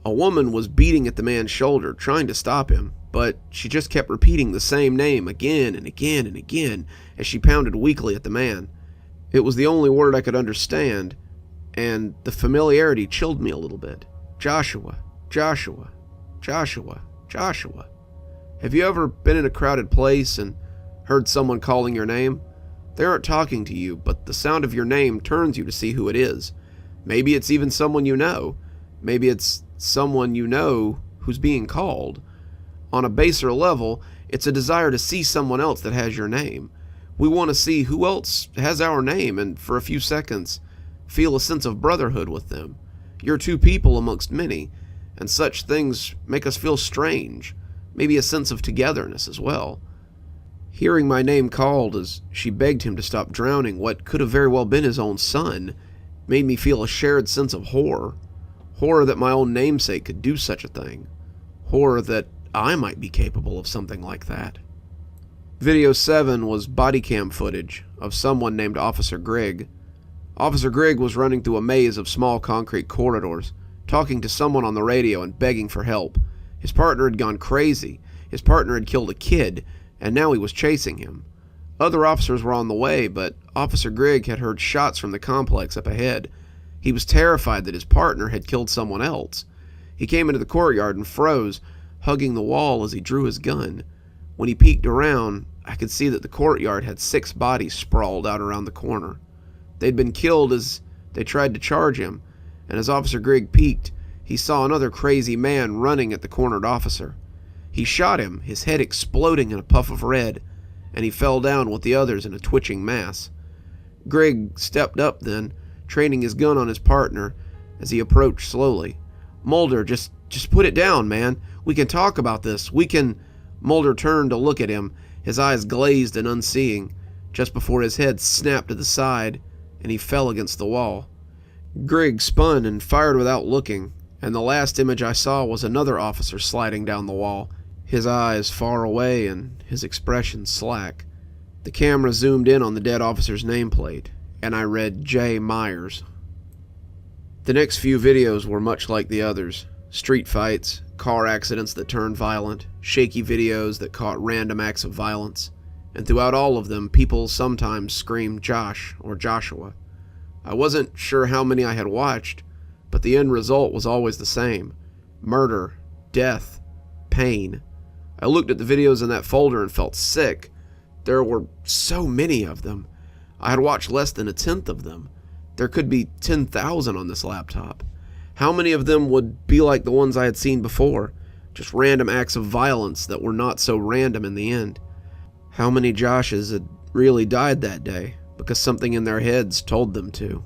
A woman was beating at the man's shoulder, trying to stop him, but she just kept repeating the same name again and again and again as she pounded weakly at the man. It was the only word I could understand, and the familiarity chilled me a little bit. Joshua, Joshua, Joshua, Joshua. Have you ever been in a crowded place and heard someone calling your name? They aren't talking to you, but the sound of your name turns you to see who it is. Maybe it's even someone you know. Maybe it's someone you know who's being called. On a baser level, it's a desire to see someone else that has your name. We want to see who else has our name and for a few seconds feel a sense of brotherhood with them. You're two people amongst many, and such things make us feel strange, maybe a sense of togetherness as well. Hearing my name called as she begged him to stop drowning what could have very well been his own son made me feel a shared sense of horror. Horror that my own namesake could do such a thing. Horror that I might be capable of something like that. Video 7 was body cam footage of someone named Officer Grigg. Officer Grigg was running through a maze of small concrete corridors, talking to someone on the radio and begging for help. His partner had gone crazy. His partner had killed a kid, and now he was chasing him. Other officers were on the way, but Officer Grigg had heard shots from the complex up ahead. He was terrified that his partner had killed someone else. He came into the courtyard and froze, hugging the wall as he drew his gun. When he peeked around, I could see that the courtyard had 6 bodies sprawled out around the corner. They'd been killed as they tried to charge him, and as Officer Grigg peeked, he saw another crazy man running at the cornered officer. He shot him, his head exploding in a puff of red, and he fell down with the others in a twitching mass. Grigg stepped up then, training his gun on his partner as he approached slowly. "Mulder, just put it down, man. We can talk about this. We can..." Mulder turned to look at him, his eyes glazed and unseeing, just before his head snapped to the side and he fell against the wall. Grigg spun and fired without looking, and the last image I saw was another officer sliding down the wall, his eyes far away and his expression slack. The camera zoomed in on the dead officer's nameplate, and I read J. Myers. The next few videos were much like the others. Street fights, car accidents that turned violent, shaky videos that caught random acts of violence, and throughout all of them, people sometimes screamed Josh or Joshua. I wasn't sure how many I had watched, but the end result was always the same: murder, death, pain. I looked at the videos in that folder and felt sick. There were so many of them. I had watched less than 1/10 of them. There could be 10,000 on this laptop. How many of them would be like the ones I had seen before? Just random acts of violence that were not so random in the end. How many Joshes had really died that day because something in their heads told them to?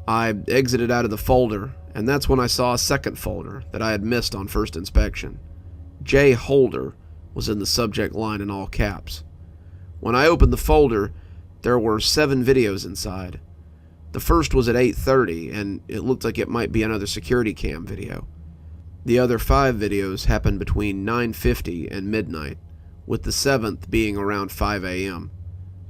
I exited out of the folder, and that's when I saw a second folder that I had missed on first inspection. J. Holder was in the subject line in all caps. When I opened the folder, there were 7 videos inside. The first was at 8:30, and it looked like it might be another security cam video. The other 5 videos happened between 9:50 and midnight, with the 7th being around 5 a.m.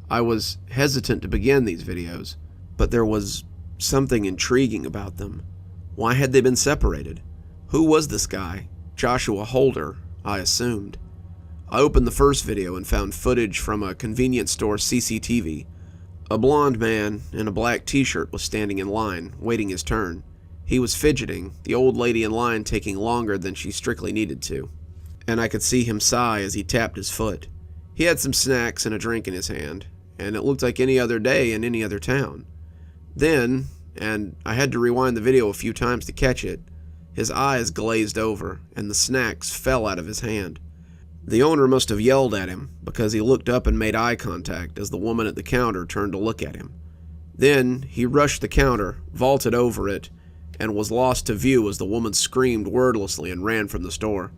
I was hesitant to begin these videos, but there was something intriguing about them. Why had they been separated? Who was this guy? Joshua Holder, I assumed. I opened the first video and found footage from a convenience store CCTV. A blond man in a black t-shirt was standing in line, waiting his turn. He was fidgeting, the old lady in line taking longer than she strictly needed to, and I could see him sigh as he tapped his foot. He had some snacks and a drink in his hand, and it looked like any other day in any other town. Then, and I had to rewind the video a few times to catch it, his eyes glazed over, and the snacks fell out of his hand. The owner must have yelled at him, because he looked up and made eye contact as the woman at the counter turned to look at him. Then, he rushed the counter, vaulted over it, and was lost to view as the woman screamed wordlessly and ran from the store.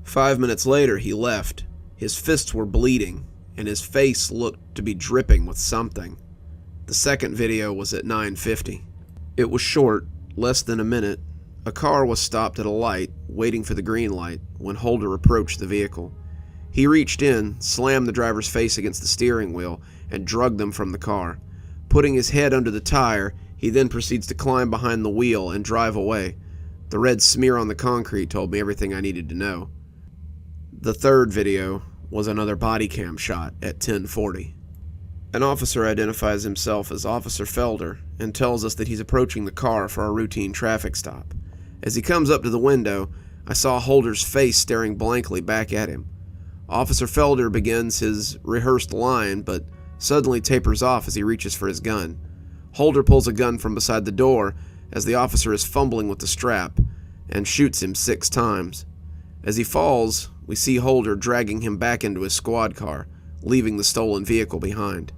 5 minutes later, he left. His fists were bleeding, and his face looked to be dripping with something. The second video was at 9:50. It was short, less than a minute. A car was stopped at a light, waiting for the green light, when Holder approached the vehicle. He reached in, slammed the driver's face against the steering wheel, and dragged them from the car. Putting his head under the tire, he then proceeds to climb behind the wheel and drive away. The red smear on the concrete told me everything I needed to know. The third video was another body cam shot at 10:40. An officer identifies himself as Officer Felder and tells us that he's approaching the car for a routine traffic stop. As he comes up to the window, I saw Holder's face staring blankly back at him. Officer Felder begins his rehearsed line, but suddenly tapers off as he reaches for his gun. Holder pulls a gun from beside the door as the officer is fumbling with the strap and shoots him 6 times. As he falls, we see Holder dragging him back into his squad car, leaving the stolen vehicle behind.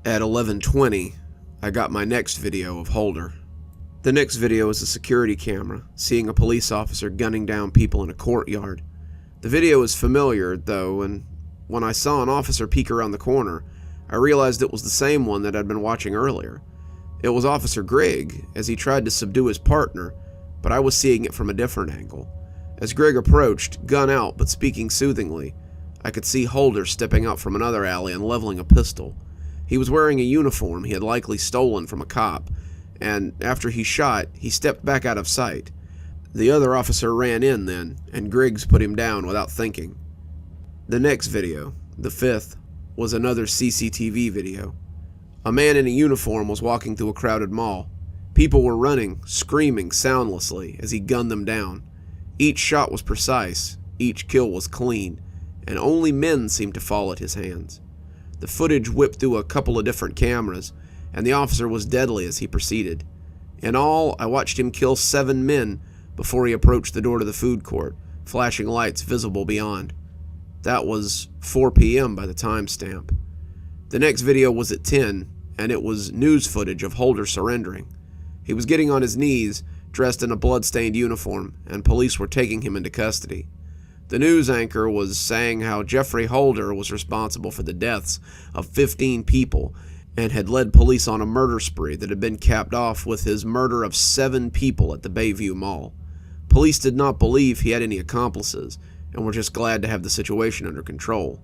At 11:20, I got my next video of Holder. The next video is a security camera, seeing a police officer gunning down people in a courtyard. The video is familiar, though, and when I saw an officer peek around the corner, I realized it was the same one that I'd been watching earlier. It was Officer Grigg, as he tried to subdue his partner, but I was seeing it from a different angle. As Grigg approached, gun out but speaking soothingly, I could see Holder stepping out from another alley and leveling a pistol. He was wearing a uniform he had likely stolen from a cop, and after he shot, he stepped back out of sight. The other officer ran in then, and Griggs put him down without thinking. The next video, the 5th, was another CCTV video. A man in a uniform was walking through a crowded mall. People were running, screaming soundlessly as he gunned them down. Each shot was precise, each kill was clean, and only men seemed to fall at his hands. The footage whipped through a couple of different cameras, and the officer was deadly as he proceeded. In all, I watched him kill 7 men before he approached the door to the food court, flashing lights visible beyond. That was 4 p.m. by the timestamp. The next video was at 10, and it was news footage of Holder surrendering. He was getting on his knees, dressed in a blood-stained uniform, and police were taking him into custody. The news anchor was saying how Jeffrey Holder was responsible for the deaths of 15 people and had led police on a murder spree that had been capped off with his murder of 7 people at the Bayview Mall. Police did not believe he had any accomplices and were just glad to have the situation under control.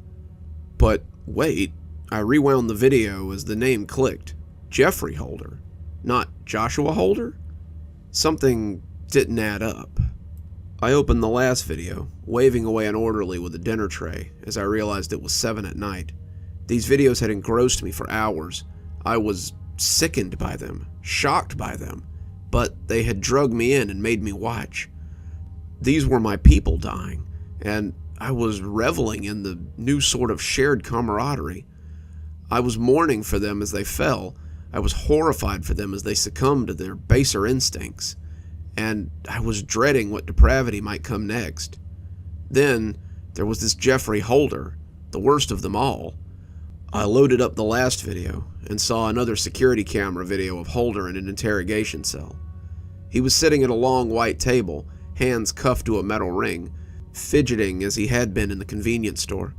But wait, I rewound the video as the name clicked. Jeffrey Holder, not Joshua Holder? Something didn't add up. I opened the last video, waving away an orderly with a dinner tray as I realized it was 7 at night. These videos had engrossed me for hours. I was sickened by them, shocked by them, but they had drugged me in and made me watch. These were my people dying, and I was reveling in the new sort of shared camaraderie. I was mourning for them as they fell. I was horrified for them as they succumbed to their baser instincts, and I was dreading what depravity might come next. Then there was this Jeffrey Holder, the worst of them all. I loaded up the last video and saw another security camera video of Holder in an interrogation cell. He was sitting at a long white table, hands cuffed to a metal ring, fidgeting as he had been in the convenience store.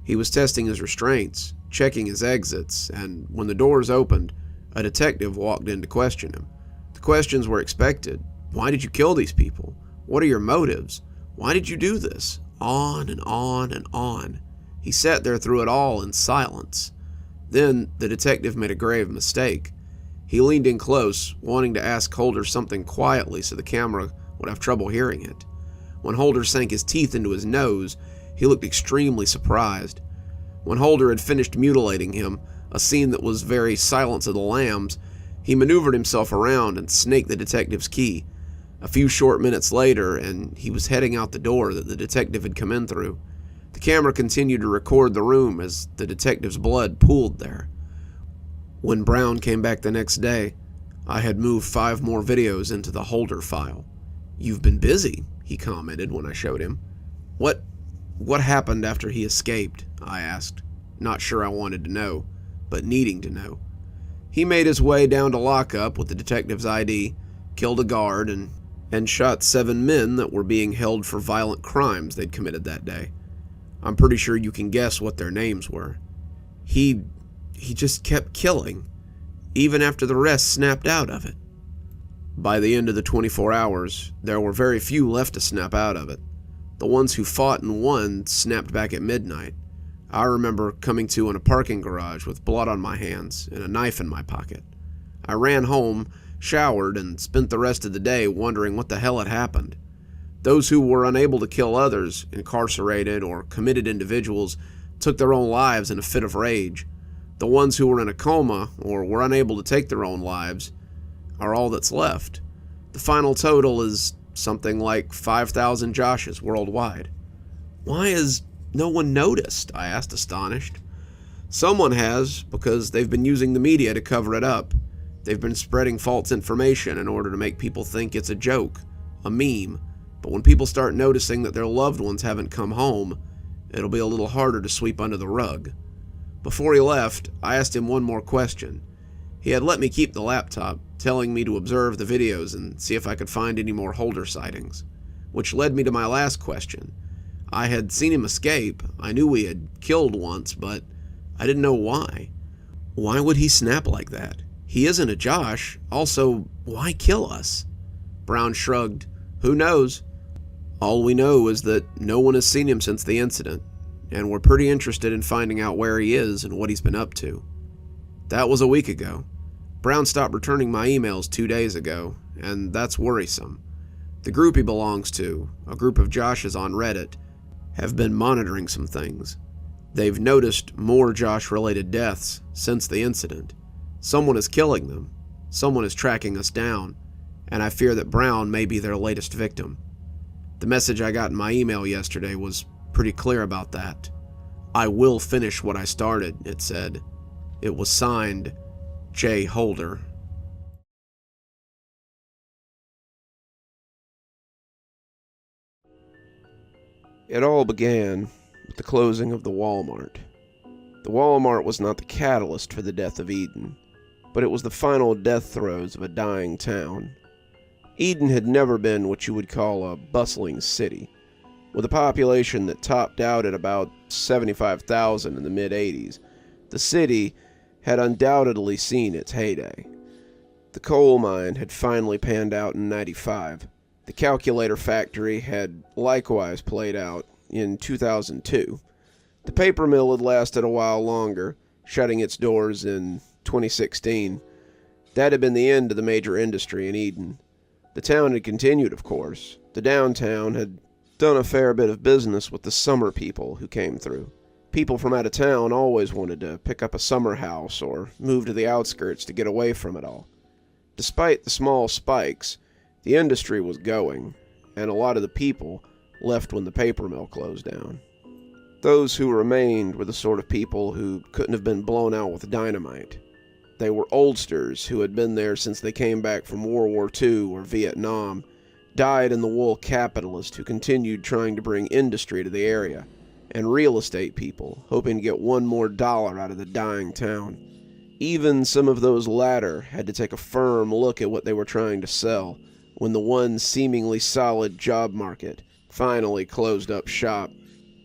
He was testing his restraints, checking his exits, and when the doors opened, a detective walked in to question him. The questions were expected. Why did you kill these people? What are your motives? Why did you do this? On and on and on. He sat there through it all in silence. Then the detective made a grave mistake. He leaned in close, wanting to ask Holder something quietly so the camera would have trouble hearing it. When Holder sank his teeth into his nose, he looked extremely surprised. When Holder had finished mutilating him, a scene that was very Silence of the Lambs, he maneuvered himself around and snaked the detective's key. A few short minutes later, and he was heading out the door that the detective had come in through. The camera continued to record the room as the detective's blood pooled there. When Brown came back the next day, I had moved 5 more videos into the Holder file. "You've been busy," he commented when I showed him. What happened after he escaped?" I asked, not sure I wanted to know, but needing to know. He made his way down to lockup with the detective's ID, killed a guard, and shot 7 men that were being held for violent crimes they'd committed that day. I'm pretty sure you can guess what their names were. He just kept killing, even after the rest snapped out of it. By the end of the 24 hours, there were very few left to snap out of it. The ones who fought and won snapped back at midnight. I remember coming to in a parking garage with blood on my hands and a knife in my pocket. I ran home, showered, and spent the rest of the day wondering what the hell had happened. Those who were unable to kill others, incarcerated or committed individuals, took their own lives in a fit of rage. The ones who were in a coma or were unable to take their own lives are all that's left. The final total is something like 5,000 Joshes worldwide. Why has no one noticed? I asked, astonished. Someone has, because they've been using the media to cover it up. They've been spreading false information in order to make people think it's a joke, a meme. But when people start noticing that their loved ones haven't come home, it'll be a little harder to sweep under the rug. Before he left, I asked him one more question. He had let me keep the laptop, telling me to observe the videos and see if I could find any more Holder sightings, which led me to my last question. I had seen him escape. I knew he had killed once, but I didn't know why. Why would he snap like that? He isn't a Josh. Also, why kill us? Brown shrugged. Who knows? All we know is that no one has seen him since the incident, and we're pretty interested in finding out where he is and what he's been up to. That was a week ago. Brown stopped returning my emails 2 days ago, and that's worrisome. The group he belongs to, a group of Joshes on Reddit, have been monitoring some things. They've noticed more Josh-related deaths since the incident. Someone is killing them. Someone is tracking us down, and I fear that Brown may be their latest victim. The message I got in my email yesterday was pretty clear about that. I will finish what I started, it said. It was signed, J. Holder. It all began with the closing of the Walmart. The Walmart was not the catalyst for the death of Eden, but it was the final death throes of a dying town. Eden had never been what you would call a bustling city. With a population that topped out at about 75,000 in the mid-80s, the city had undoubtedly seen its heyday. The coal mine had finally panned out in '95. The calculator factory had likewise played out in 2002. The paper mill had lasted a while longer, shutting its doors in 2016. That had been the end of the major industry in Eden. The town had continued, of course. The downtown had done a fair bit of business with the summer people who came through. People from out of town always wanted to pick up a summer house or move to the outskirts to get away from it all. Despite the small spikes, the industry was going, and a lot of the people left when the paper mill closed down. Those who remained were the sort of people who couldn't have been blown out with dynamite. They were oldsters who had been there since they came back from World War II or Vietnam, dyed-in-the-wool capitalists who continued trying to bring industry to the area, and real estate people hoping to get one more dollar out of the dying town. Even some of those latter had to take a firm look at what they were trying to sell when the one seemingly solid job market finally closed up shop.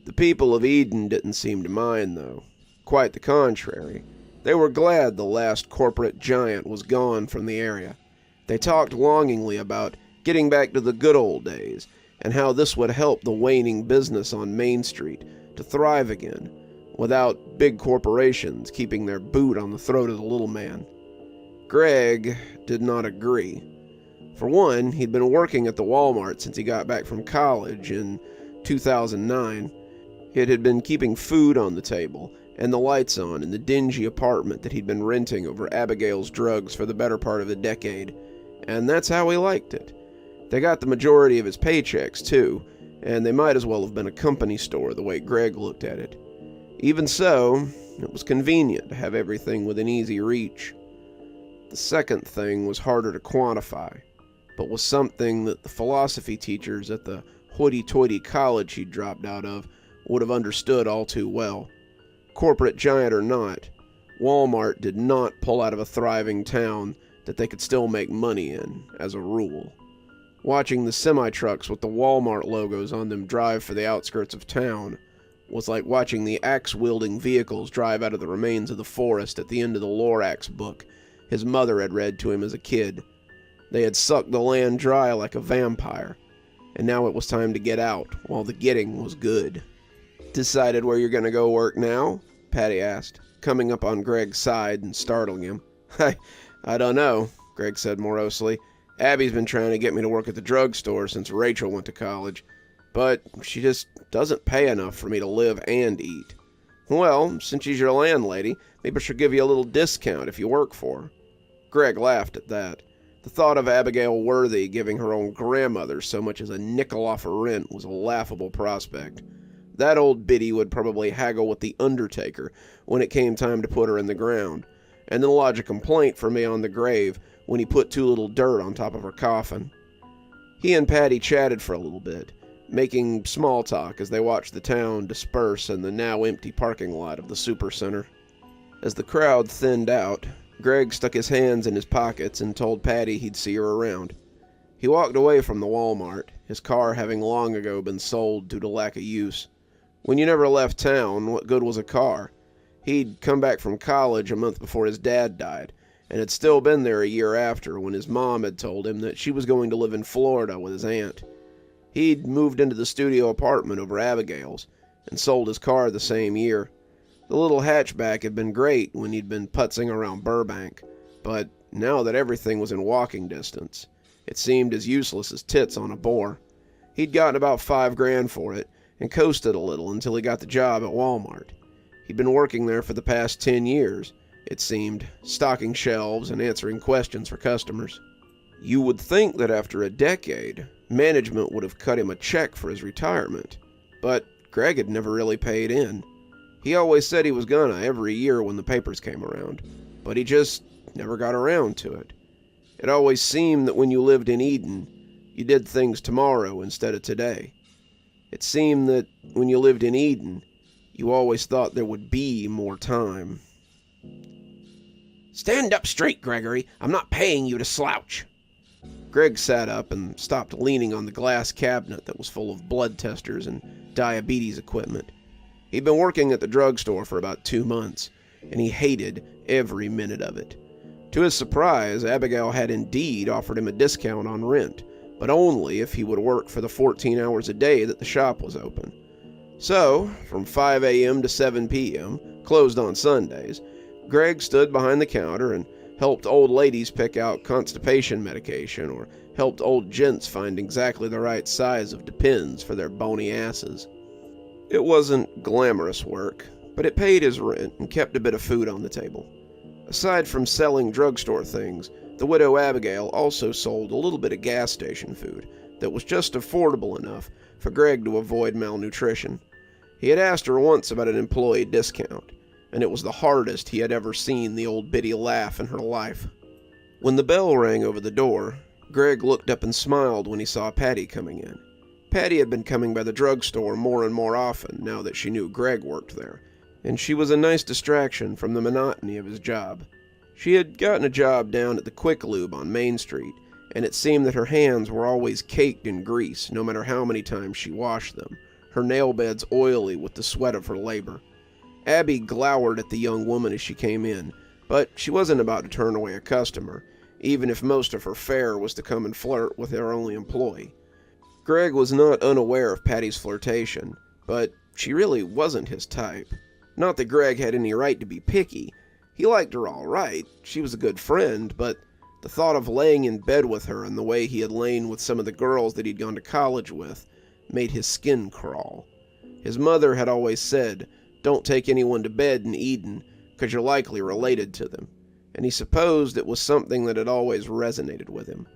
The people of Eden didn't seem to mind, though. Quite the contrary. They were glad the last corporate giant was gone from the area. They talked longingly about getting back to the good old days, and how this would help the waning business on Main Street to thrive again, without big corporations keeping their boot on the throat of the little man. Greg did not agree. For one, he'd been working at the Walmart since he got back from college in 2009. It had been keeping food on the table and the lights on in the dingy apartment that he'd been renting over Abigail's Drugs for the better part of a decade, and that's how he liked it. They got the majority of his paychecks, too, and they might as well have been a company store the way Greg looked at it. Even so, it was convenient to have everything within easy reach. The second thing was harder to quantify, but was something that the philosophy teachers at the hoity-toity college he'd dropped out of would have understood all too well. Corporate giant or not, Walmart did not pull out of a thriving town that they could still make money in, as a rule. Watching the semi-trucks with the Walmart logos on them drive for the outskirts of town was like watching the axe-wielding vehicles drive out of the remains of the forest at the end of the Lorax book his mother had read to him as a kid. They had sucked the land dry like a vampire, and now it was time to get out while the getting was good. "Decided where you're going to go work now?" Patty asked, coming up on Greg's side and startling him. I don't know," Greg said morosely. "Abby's been trying to get me to work at the drugstore since Rachel went to college, but she just doesn't pay enough for me to live and eat. Well, since she's your landlady, maybe she'll give you a little discount if you work for her. Greg laughed at that. The thought of Abigail Worthy giving her own grandmother so much as a nickel off her rent was a laughable prospect. That old biddy would probably haggle with the undertaker when it came time to put her in the ground, and then lodge a complaint for me on the grave when he put too little dirt on top of her coffin. He and Patty chatted for a little bit, making small talk as they watched the town disperse in the now empty parking lot of the supercenter. As the crowd thinned out, Greg stuck his hands in his pockets and told Patty he'd see her around. He walked away from the Walmart, his car having long ago been sold due to lack of use. When you never left town, what good was a car? He'd come back from college a month before his dad died, and had still been there a year after when his mom had told him that she was going to live in Florida with his aunt. He'd moved into the studio apartment over Abigail's, and sold his car the same year. The little hatchback had been great when he'd been putzing around Burbank, but now that everything was in walking distance, it seemed as useless as tits on a boar. He'd gotten about $5,000 for it, and coasted a little until he got the job at Walmart. He'd been working there for the past 10 years, it seemed, stocking shelves and answering questions for customers. You would think that after a decade, management would have cut him a check for his retirement, but Greg had never really paid in. He always said he was gonna every year when the papers came around, but he just never got around to it. It always seemed that when you lived in Eden, you did things tomorrow instead of today. It seemed that when you lived in Eden, you always thought there would be more time. Stand up straight, Gregory. I'm not paying you to slouch. Greg sat up and stopped leaning on the glass cabinet that was full of blood testers and diabetes equipment. He'd been working at the drugstore for about 2 months, and he hated every minute of it. To his surprise, Abigail had indeed offered him a discount on rent, but only if he would work for the 14 hours a day that the shop was open. So, from 5 a.m. to 7 p.m., closed on Sundays, Greg stood behind the counter and helped old ladies pick out constipation medication or helped old gents find exactly the right size of Depends for their bony asses. It wasn't glamorous work, but it paid his rent and kept a bit of food on the table. Aside from selling drugstore things, the widow Abigail also sold a little bit of gas station food that was just affordable enough for Greg to avoid malnutrition. He had asked her once about an employee discount, and it was the hardest he had ever seen the old biddy laugh in her life. When the bell rang over the door, Greg looked up and smiled when he saw Patty coming in. Patty had been coming by the drugstore more and more often now that she knew Greg worked there, and she was a nice distraction from the monotony of his job. She had gotten a job down at the Quick Lube on Main Street, and it seemed that her hands were always caked in grease no matter how many times she washed them, her nail beds oily with the sweat of her labor. Abby glowered at the young woman as she came in, but she wasn't about to turn away a customer, even if most of her fare was to come and flirt with their only employee. Greg was not unaware of Patty's flirtation, but she really wasn't his type. Not that Greg had any right to be picky. He liked her all right, she was a good friend, but the thought of laying in bed with her in the way he had lain with some of the girls that he'd gone to college with made his skin crawl. His mother had always said, "Don't take anyone to bed in Eden, 'cause you're likely related to them," and he supposed it was something that had always resonated with him.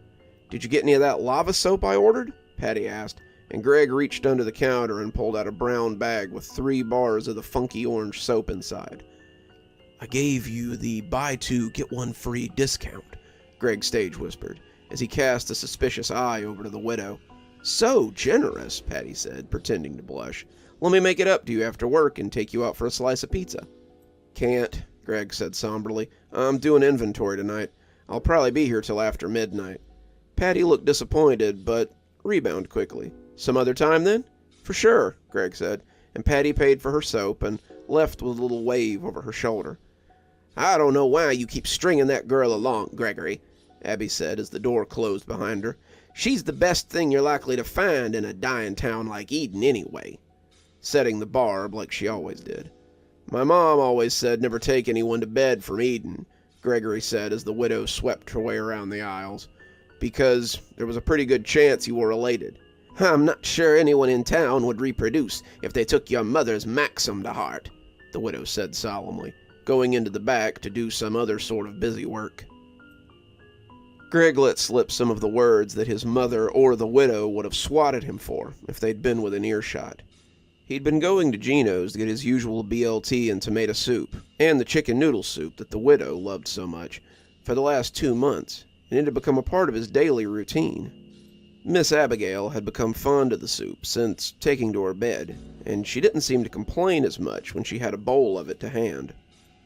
"Did you get any of that lava soap I ordered?" Patty asked, and Greg reached under the counter and pulled out a brown bag with 3 bars of the funky orange soap inside. "I gave you the buy 2, get 1 free discount," Greg stage whispered, as he cast a suspicious eye over to the widow. "So generous," Patty said, pretending to blush. "Let me make it up to you after work and take you out for a slice of pizza." "Can't," Greg said somberly. "I'm doing inventory tonight. I'll probably be here till after midnight." Patty looked disappointed, but rebounded quickly. "Some other time, then?" "For sure," Greg said, and Patty paid for her soap and left with a little wave over her shoulder. "I don't know why you keep stringing that girl along, Gregory," Abby said as the door closed behind her. "She's the best thing you're likely to find in a dying town like Eden anyway," setting the barb like she always did. "My mom always said never take anyone to bed from Eden," Gregory said as the widow swept her way around the aisles, "because there was a pretty good chance you were related." "I'm not sure anyone in town would reproduce if they took your mother's maxim to heart," the widow said solemnly, going into the back to do some other sort of busy work. Greg let slip some of the words that his mother or the widow would have swatted him for if they'd been within earshot. He'd been going to Gino's to get his usual BLT and tomato soup, and the chicken noodle soup that the widow loved so much, for the last 2 months, and it had become a part of his daily routine. Miss Abigail had become fond of the soup since taking to her bed, and she didn't seem to complain as much when she had a bowl of it to hand.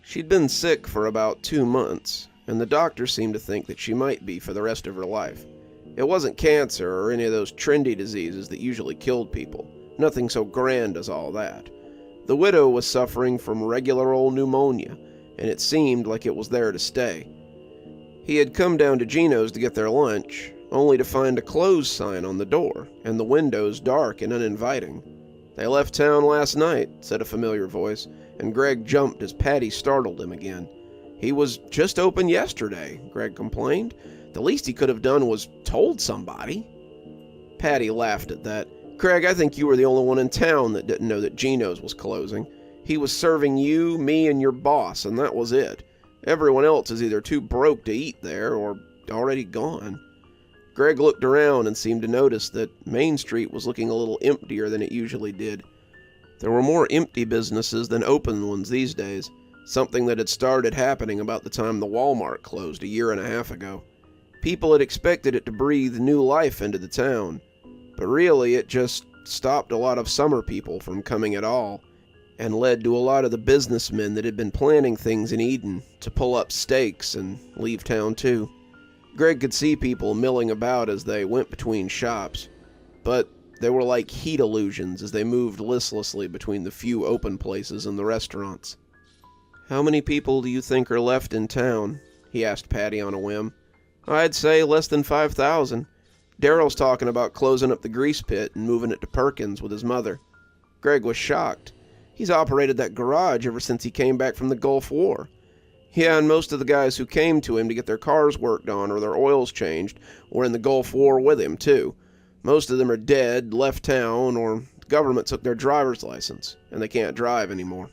She'd been sick for about 2 months, and the doctor seemed to think that she might be for the rest of her life. It wasn't cancer or any of those trendy diseases that usually killed people. Nothing so grand as all that. The widow was suffering from regular old pneumonia, and it seemed like it was there to stay. He had come down to Gino's to get their lunch, only to find a closed sign on the door, and the windows dark and uninviting. "They left town last night," said a familiar voice, and Greg jumped as Patty startled him again. "He was just open yesterday," Greg complained. "The least he could have done was told somebody." Patty laughed at that. "Craig, I think you were the only one in town that didn't know that Gino's was closing. He was serving you, me, and your boss, and that was it. Everyone else is either too broke to eat there or already gone." Greg looked around and seemed to notice that Main Street was looking a little emptier than it usually did. There were more empty businesses than open ones these days, something that had started happening about the time the Walmart closed a year and a half ago. People had expected it to breathe new life into the town, but really it just stopped a lot of summer people from coming at all, and led to a lot of the businessmen that had been planning things in Eden to pull up stakes and leave town too. Greg could see people milling about as they went between shops, but they were like heat illusions as they moved listlessly between the few open places and the restaurants. "How many people do you think are left in town?" he asked Patty on a whim. "I'd say less than 5,000. Daryl's talking about closing up the grease pit and moving it to Perkins with his mother." Greg was shocked. He's operated that garage ever since he came back from the Gulf War. Yeah, and most of the guys who came to him to get their cars worked on or their oils changed were in the Gulf War with him, too. Most of them are dead, left town, or the government took their driver's license, and they can't drive anymore.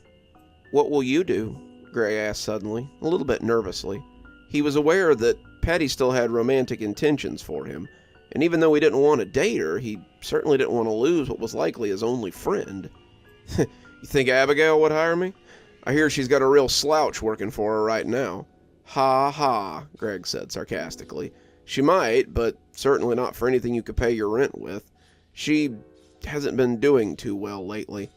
"What will you do?" Greg asked suddenly, a little bit nervously. He was aware that Patty still had romantic intentions for him, and even though he didn't want to date her, he certainly didn't want to lose what was likely his only friend. "You think Abigail would hire me? I hear she's got a real slouch working for her right now." "Ha ha," Greg said sarcastically. "She might, but certainly not for anything you could pay your rent with. She hasn't been doing too well lately.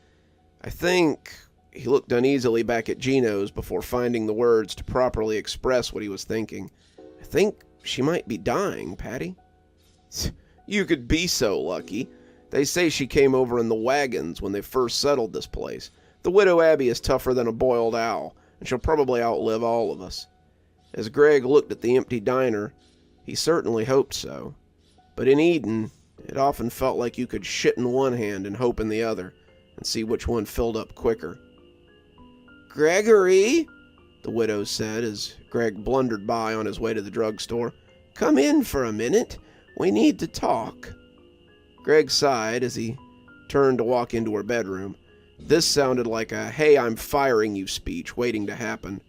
I think..." He looked uneasily back at Gino's before finding the words to properly express what he was thinking. "I think she might be dying, Patty." "You could be so lucky. They say she came over in the wagons when they first settled this place. The widow Abby is tougher than a boiled owl, and she'll probably outlive all of us." As Greg looked at the empty diner, he certainly hoped so. But in Eden, it often felt like you could shit in one hand and hope in the other, and see which one filled up quicker. "Gregory," the widow said as Greg blundered by on his way to the drugstore, "come in for a minute. We need to talk." Greg sighed as he turned to walk into her bedroom. This sounded like a "hey, I'm firing you" speech waiting to happen.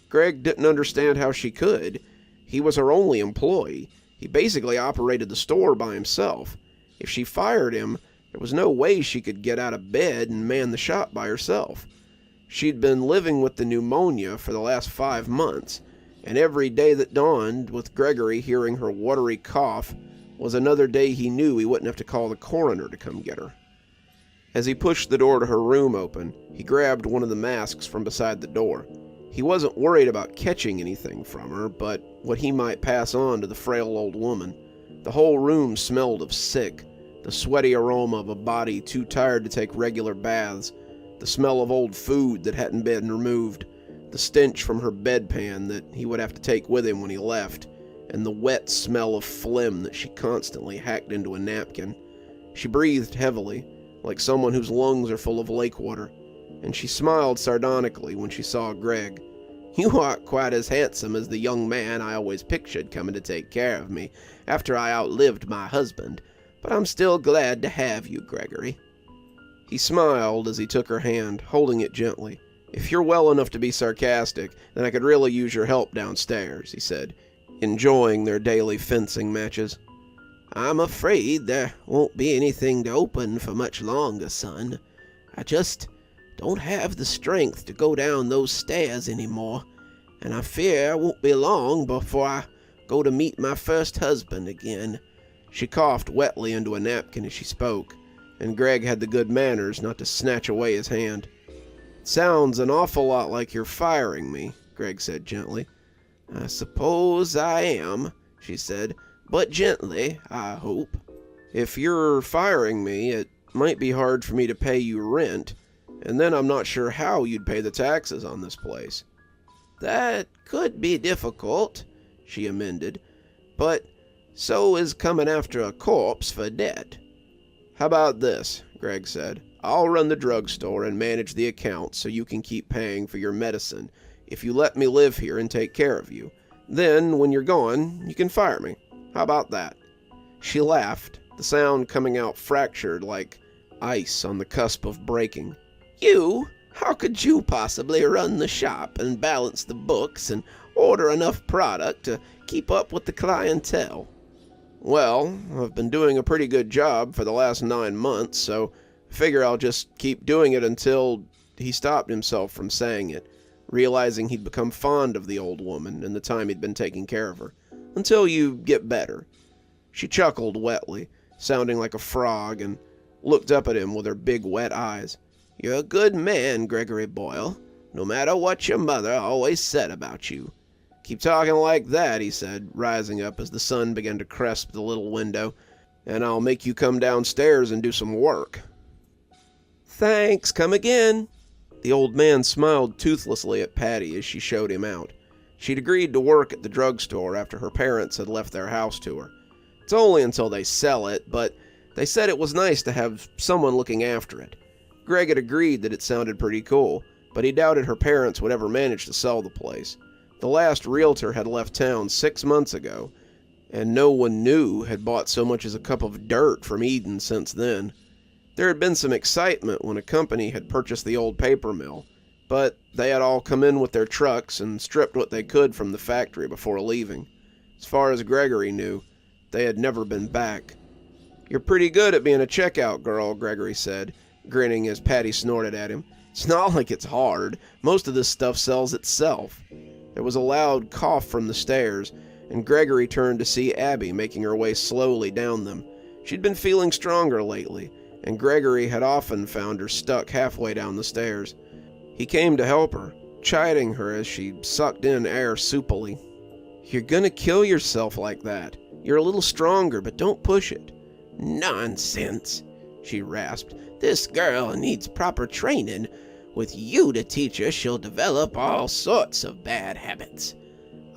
Greg didn't understand how she could. He was her only employee. He basically operated the store by himself. If she fired him, there was no way she could get out of bed and man the shop by herself. She'd been living with the pneumonia for the last 5 months, and every day that dawned, with Gregory hearing her watery cough, was another day he knew he wouldn't have to call the coroner to come get her. As he pushed the door to her room open, he grabbed one of the masks from beside the door. He wasn't worried about catching anything from her, but what he might pass on to the frail old woman. The whole room smelled of sick, the sweaty aroma of a body too tired to take regular baths, the smell of old food that hadn't been removed, the stench from her bedpan that he would have to take with him when he left, and the wet smell of phlegm that she constantly hacked into a napkin. She breathed heavily, like someone whose lungs are full of lake water, and she smiled sardonically when she saw Greg. "You aren't quite as handsome as the young man I always pictured coming to take care of me after I outlived my husband, but I'm still glad to have you, Gregory." He smiled as he took her hand, holding it gently, "If you're well enough to be sarcastic, then I could really use your help downstairs," he said, enjoying their daily fencing matches. "I'm afraid there won't be anything to open for much longer, son. I just don't have the strength to go down those stairs anymore, and I fear it won't be long before I go to meet my first husband again." She coughed wetly into a napkin as she spoke, and Greg had the good manners not to snatch away his hand. "It sounds an awful lot like you're firing me," Greg said gently. "I suppose I am," she said, "but gently, I hope." "If you're firing me, it might be hard for me to pay you rent, and then I'm not sure how you'd pay the taxes on this place." "That could be difficult," she amended, "but so is coming after a corpse for debt." "How about this?" Greg said. "I'll run the drugstore and manage the accounts so you can keep paying for your medicine if you let me live here and take care of you. Then, when you're gone, you can fire me. How about that?" She laughed, the sound coming out fractured like ice on the cusp of breaking. "You? How could you possibly run the shop and balance the books and order enough product to keep up with the clientele?" "Well, I've been doing a pretty good job for the last 9 months, so I figure I'll just keep doing it until—" He stopped himself from saying it, realizing he'd become fond of the old woman in the time he'd been taking care of her. "Until you get better." She chuckled wetly, sounding like a frog, and looked up at him with her big wet eyes. "You're a good man, Gregory Boyle, no matter what your mother always said about you." "Keep talking like that," he said, rising up as the sun began to cresp the little window, "and I'll make you come downstairs and do some work." "Thanks, come again." The old man smiled toothlessly at Patty as she showed him out. She'd agreed to work at the drugstore after her parents had left their house to her. It's only until they sell it, but they said it was nice to have someone looking after it. Greg had agreed that it sounded pretty cool, but he doubted her parents would ever manage to sell the place. The last realtor had left town 6 months ago, and no one new had bought so much as a cup of dirt from Edan since then. There had been some excitement when a company had purchased the old paper mill, but they had all come in with their trucks and stripped what they could from the factory before leaving. As far as Gregory knew, they had never been back. "You're pretty good at being a checkout girl," Gregory said, grinning as Patty snorted at him. "It's not like it's hard. Most of this stuff sells itself." There was a loud cough from the stairs, and Gregory turned to see Abby making her way slowly down them. She'd been feeling stronger lately, and Gregory had often found her stuck halfway down the stairs. He came to help her, chiding her as she sucked in air soupily. "You're gonna kill yourself like that. You're a little stronger, but don't push it." "Nonsense," she rasped. "This girl needs proper training. With you to teach her, she'll develop all sorts of bad habits."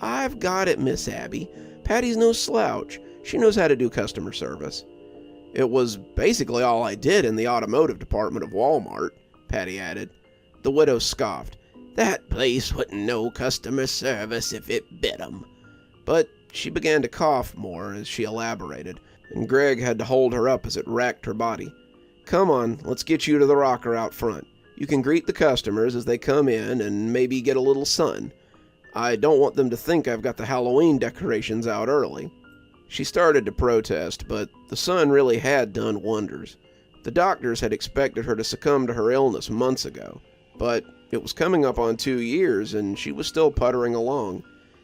"I've got it, Miss Abby. Patty's no slouch. She knows how to do customer service." "It was basically all I did in the automotive department of Walmart," Patty added. The widow scoffed. "That place wouldn't know customer service if it bit 'em." But she began to cough more as she elaborated, and Greg had to hold her up as it racked her body. "Come on, let's get you to the rocker out front. You can greet the customers as they come in and maybe get a little sun. I don't want them to think I've got the Halloween decorations out early." She started to protest, but the sun really had done wonders. The doctors had expected her to succumb to her illness months ago, but it was coming up on 2 years and she was still puttering along.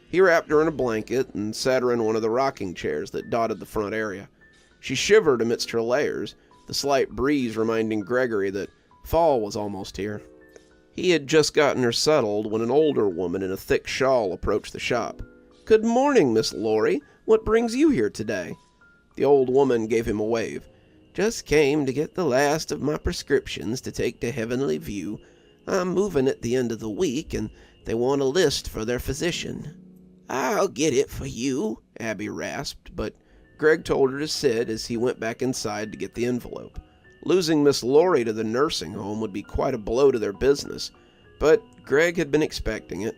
He wrapped her in a blanket and sat her in one of the rocking chairs that dotted the front area. She shivered amidst her layers, the slight breeze reminding Gregory that fall was almost here. He had just gotten her settled when an older woman in a thick shawl approached the shop. "Good morning, Miss Laurie. What brings you here today?" The old woman gave him a wave. "Just came to get the last of my prescriptions to take to Heavenly View. I'm moving at the end of the week, and they want a list for their physician." "I'll get it for you," Abby rasped, but Greg told her to sit as he went back inside to get the envelope. Losing Miss Laurie to the nursing home would be quite a blow to their business, but Greg had been expecting it.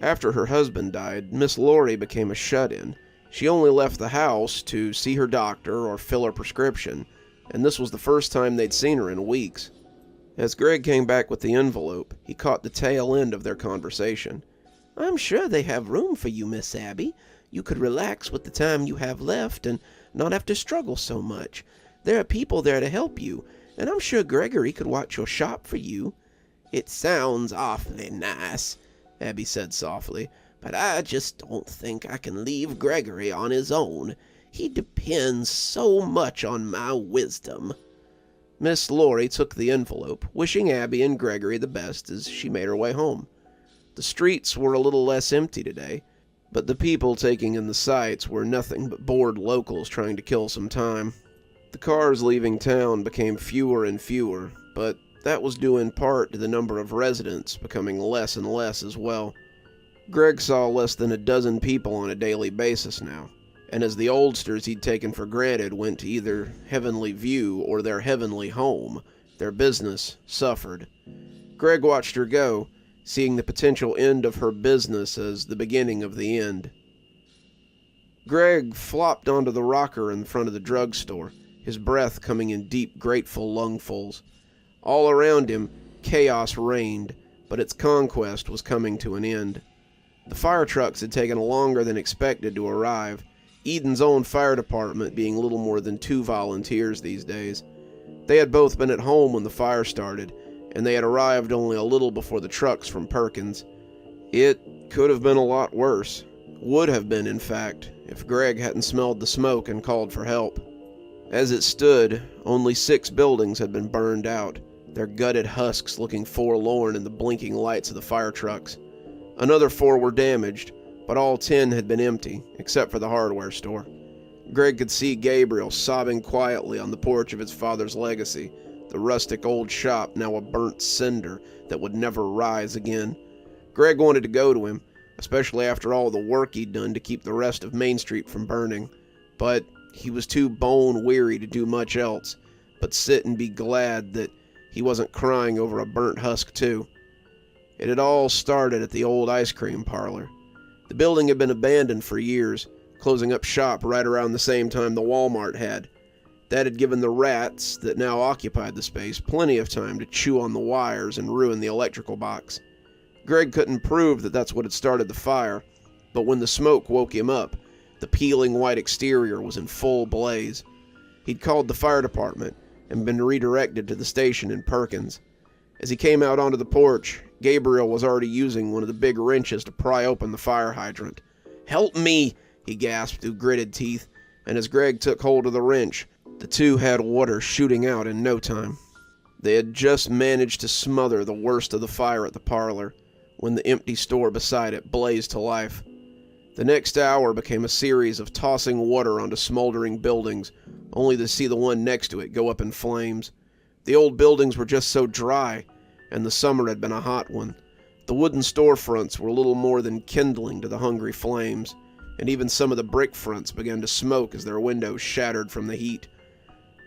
After her husband died, Miss Laurie became a shut-in. She only left the house to see her doctor or fill her prescription, and this was the first time they'd seen her in weeks. As Greg came back with the envelope, he caught the tail end of their conversation. I'm sure they have room for you, Miss Abby. You could relax with the time you have left and not have to struggle so much. There are people there to help you, and I'm sure Gregory could watch your shop for you. It sounds awfully nice, Abby said softly, but I just don't think I can leave Gregory on his own. He depends so much on my wisdom. Miss Laurie took the envelope, wishing Abby and Gregory the best as she made her way home. The streets were a little less empty today, but the people taking in the sights were nothing but bored locals trying to kill some time. The cars leaving town became fewer and fewer, but that was due in part to the number of residents becoming less and less as well. Greg saw less than a dozen people on a daily basis now, and as the oldsters he'd taken for granted went to either Heavenly View or their heavenly home, their business suffered. Greg watched her go, seeing the potential end of her business as the beginning of the end. Greg flopped onto the rocker in front of the drugstore, his breath coming in deep, grateful lungfuls. All around him, chaos reigned, but its conquest was coming to an end. The fire trucks had taken longer than expected to arrive, Edan's own fire department being little more than 2 volunteers these days. They had both been at home when the fire started, and they had arrived only a little before the trucks from Perkins. It could have been a lot worse. Would have been, in fact, if Greg hadn't smelled the smoke and called for help. As it stood, only 6 buildings had been burned out, their gutted husks looking forlorn in the blinking lights of the fire trucks. Another 4 were damaged, but all 10 had been empty, except for the hardware store. Greg could see Gabriel sobbing quietly on the porch of his father's legacy, the rustic old shop now a burnt cinder that would never rise again. Greg wanted to go to him, especially after all the work he'd done to keep the rest of Main Street from burning, but he was too bone-weary to do much else but sit and be glad that he wasn't crying over a burnt husk too. It had all started at the old ice cream parlor. The building had been abandoned for years, closing up shop right around the same time the Walmart had. That had given the rats that now occupied the space plenty of time to chew on the wires and ruin the electrical box. Greg couldn't prove that that's what had started the fire, but when the smoke woke him up, the peeling white exterior was in full blaze. He'd called the fire department and been redirected to the station in Perkins. As he came out onto the porch, Gabriel was already using one of the big wrenches to pry open the fire hydrant. "Help me!" he gasped through gritted teeth, and as Greg took hold of the wrench, the two had water shooting out in no time. They had just managed to smother the worst of the fire at the parlor when the empty store beside it blazed to life. The next hour became a series of tossing water onto smoldering buildings, only to see the one next to it go up in flames. The old buildings were just so dry, and the summer had been a hot one. The wooden storefronts were little more than kindling to the hungry flames, and even some of the brick fronts began to smoke as their windows shattered from the heat.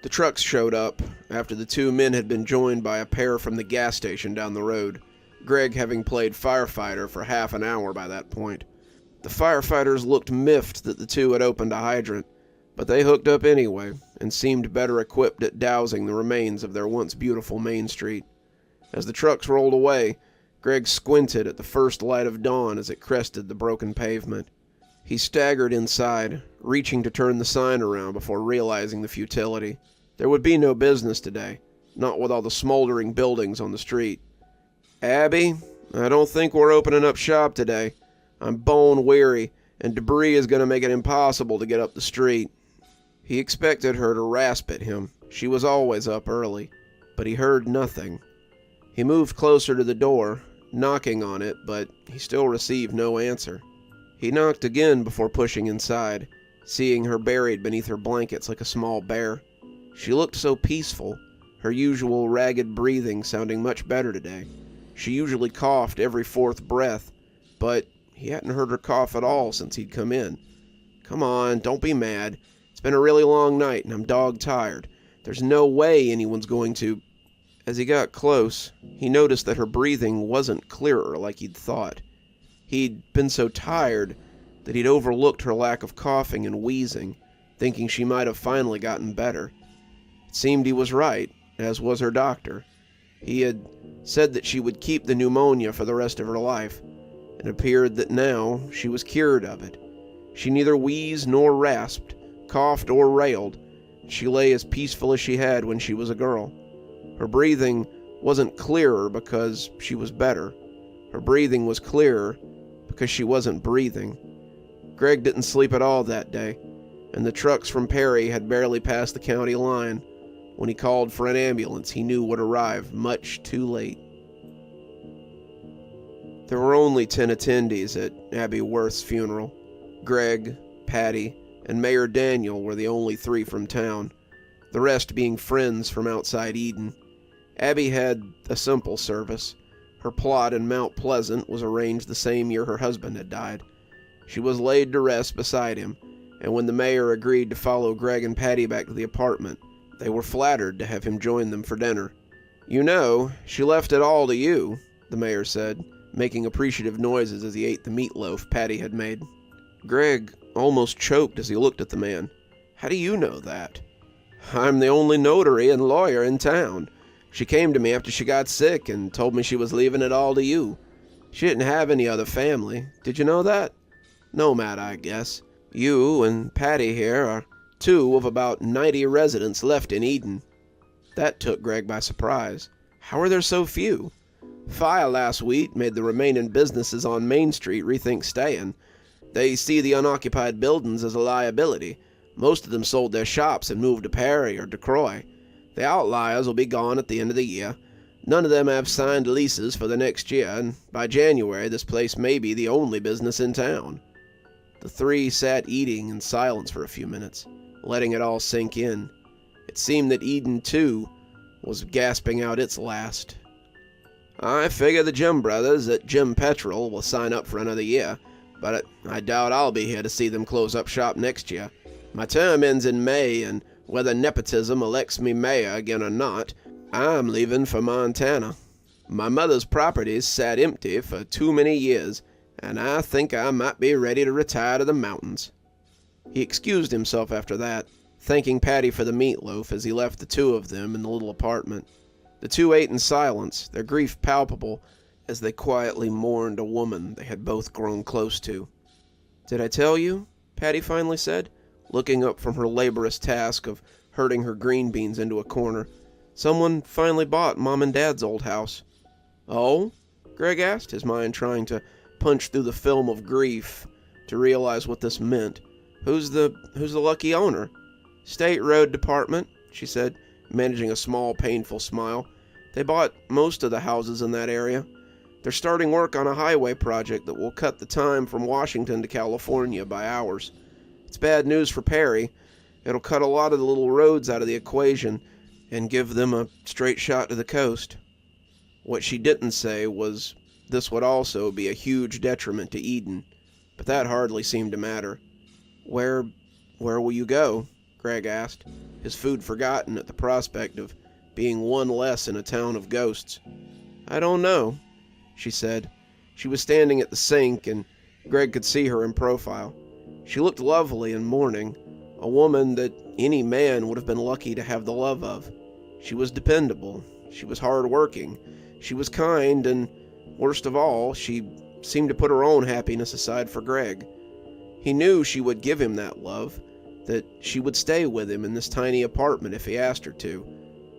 The trucks showed up, after the 2 men had been joined by a pair from the gas station down the road, Greg having played firefighter for half an hour by that point. The firefighters looked miffed that the 2 had opened a hydrant, but they hooked up anyway, and seemed better equipped at dousing the remains of their once beautiful Main Street. As the trucks rolled away, Greg squinted at the first light of dawn as it crested the broken pavement. He staggered inside, reaching to turn the sign around before realizing the futility. There would be no business today, not with all the smoldering buildings on the street. "Abby, I don't think we're opening up shop today. I'm bone weary, and debris is going to make it impossible to get up the street." He expected her to rasp at him. She was always up early. But he heard nothing. He moved closer to the door, knocking on it, but he still received no answer. He knocked again before pushing inside, seeing her buried beneath her blankets like a small bear. She looked so peaceful, her usual ragged breathing sounding much better today. She usually coughed every 4th breath, but he hadn't heard her cough at all since he'd come in. "Come on, don't be mad. It's been a really long night and I'm dog-tired. There's no way anyone's going to..." As he got close, he noticed that her breathing wasn't clearer like he'd thought. He'd been so tired that he'd overlooked her lack of coughing and wheezing, thinking she might have finally gotten better. It seemed he was right, as was her doctor. He had said that she would keep the pneumonia for the rest of her life. It appeared that now she was cured of it. She neither wheezed nor rasped, coughed or railed. She lay as peaceful as she had when she was a girl. Her breathing wasn't clearer because she was better. Her breathing was clearer because she wasn't breathing. Greg didn't sleep at all that day, and the trucks from Perry had barely passed the county line. When he called for an ambulance, he knew would arrive much too late. There were only 10 attendees at Abby Worth's funeral. Greg, Patty, and Mayor Daniel were the only 3 from town, the rest being friends from outside Eden. Abby had a simple service. Her plot in Mount Pleasant was arranged the same year her husband had died. She was laid to rest beside him, and when the mayor agreed to follow Greg and Patty back to the apartment, they were flattered to have him join them for dinner. "You know, she left it all to you," the mayor said, making appreciative noises as he ate the meatloaf Patty had made. Greg almost choked as he looked at the man. "How do you know that?" "I'm the only notary and lawyer in town. She came to me after she got sick and told me she was leaving it all to you. She didn't have any other family. Did you know that? Nomad, I guess. You and Patty here are 2 of about 90 residents left in Eden." That took Greg by surprise. How are there so few? Fire last week made the remaining businesses on Main Street rethink staying. They see the unoccupied buildings as a liability. Most of them sold their shops and moved to Perry or DeCroix. The outliers will be gone at the end of the year. None of them have signed leases for the next year, and by January this place may be the only business in town. The 3 sat eating in silence for a few minutes, letting it all sink in. It seemed that Eden, too, was gasping out its last. "I figure the Jim brothers at Jim Petrol will sign up for another year, but I doubt I'll be here to see them close up shop next year. My term ends in May, and whether nepotism elects me mayor again or not, I'm leaving for Montana. My mother's properties sat empty for too many years, and I think I might be ready to retire to the mountains." He excused himself after that, thanking Patty for the meatloaf as he left the 2 of them in the little apartment. The 2 ate in silence, their grief palpable as they quietly mourned a woman they had both grown close to. "Did I tell you?" Patty finally said, looking up from her laborious task of herding her green beans into a corner. "Someone finally bought Mom and Dad's old house." "Oh?" Greg asked, his mind trying to punch through the film of grief to realize what this meant. Who's the lucky owner?" "State Road Department," she said, managing a small, painful smile. "They bought most of the houses in that area. They're starting work on a highway project that will cut the time from Washington to California by hours. It's bad news for Perry. It'll cut a lot of the little roads out of the equation and give them a straight shot to the coast." What she didn't say was this would also be a huge detriment to Eden, but that hardly seemed to matter. Where will you go?" Greg asked, his food forgotten at the prospect of being one less in a town of ghosts. "I don't know," she said. She was standing at the sink, and Greg could see her in profile. She looked lovely in mourning, a woman that any man would have been lucky to have the love of. She was dependable, she was hard-working, she was kind, and, worst of all, she seemed to put her own happiness aside for Greg. He knew she would give him that love, that she would stay with him in this tiny apartment if he asked her to,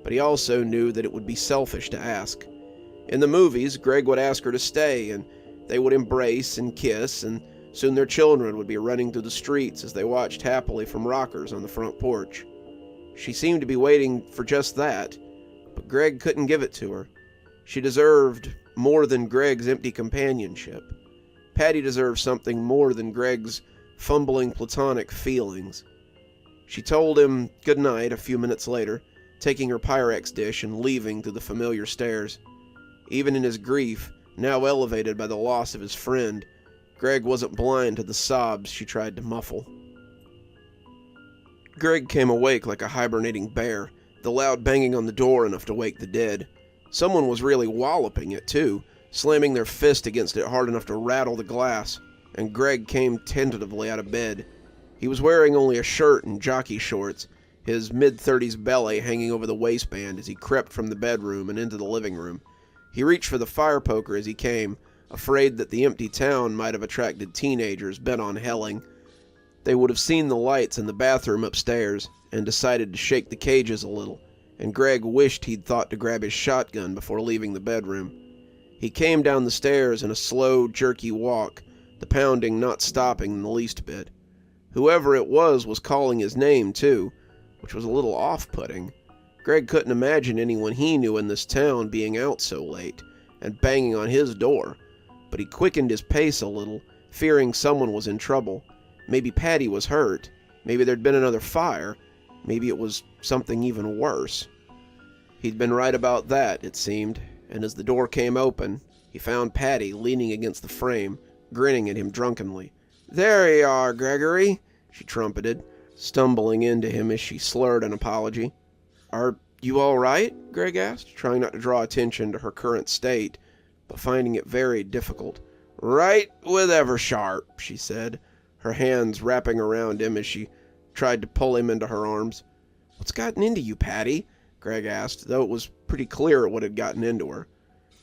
but he also knew that it would be selfish to ask. In the movies, Greg would ask her to stay, and they would embrace and kiss, and soon their children would be running through the streets as they watched happily from rockers on the front porch. She seemed to be waiting for just that, but Greg couldn't give it to her. She deserved more than Greg's empty companionship. Patty deserved something more than Greg's fumbling platonic feelings. She told him good night a few minutes later, taking her Pyrex dish and leaving through the familiar stairs. Even in his grief, now elevated by the loss of his friend, Greg wasn't blind to the sobs she tried to muffle. Greg came awake like a hibernating bear, the loud banging on the door enough to wake the dead. Someone was really walloping it, too, slamming their fist against it hard enough to rattle the glass, and Greg came tentatively out of bed. He was wearing only a shirt and jockey shorts, his mid-30s belly hanging over the waistband as he crept from the bedroom and into the living room. He reached for the fire poker as he came, afraid that the empty town might have attracted teenagers bent on helling. They would have seen the lights in the bathroom upstairs and decided to shake the cages a little, and Greg wished he'd thought to grab his shotgun before leaving the bedroom. He came down the stairs in a slow, jerky walk, the pounding not stopping in the least bit. Whoever it was calling his name, too, which was a little off-putting. Greg couldn't imagine anyone he knew in this town being out so late and banging on his door, but he quickened his pace a little, fearing someone was in trouble. Maybe Patty was hurt. Maybe there'd been another fire. Maybe it was something even worse. He'd been right about that, it seemed, and as the door came open, he found Patty leaning against the frame, grinning at him drunkenly. "There you are, Gregory," she trumpeted, stumbling into him as she slurred an apology. "Are you all right?" Greg asked, trying not to draw attention to her current state, but finding it very difficult. "Right with Eversharp," she said, her hands wrapping around him as she tried to pull him into her arms. "What's gotten into you, Patty?" Greg asked, though it was pretty clear what had gotten into her.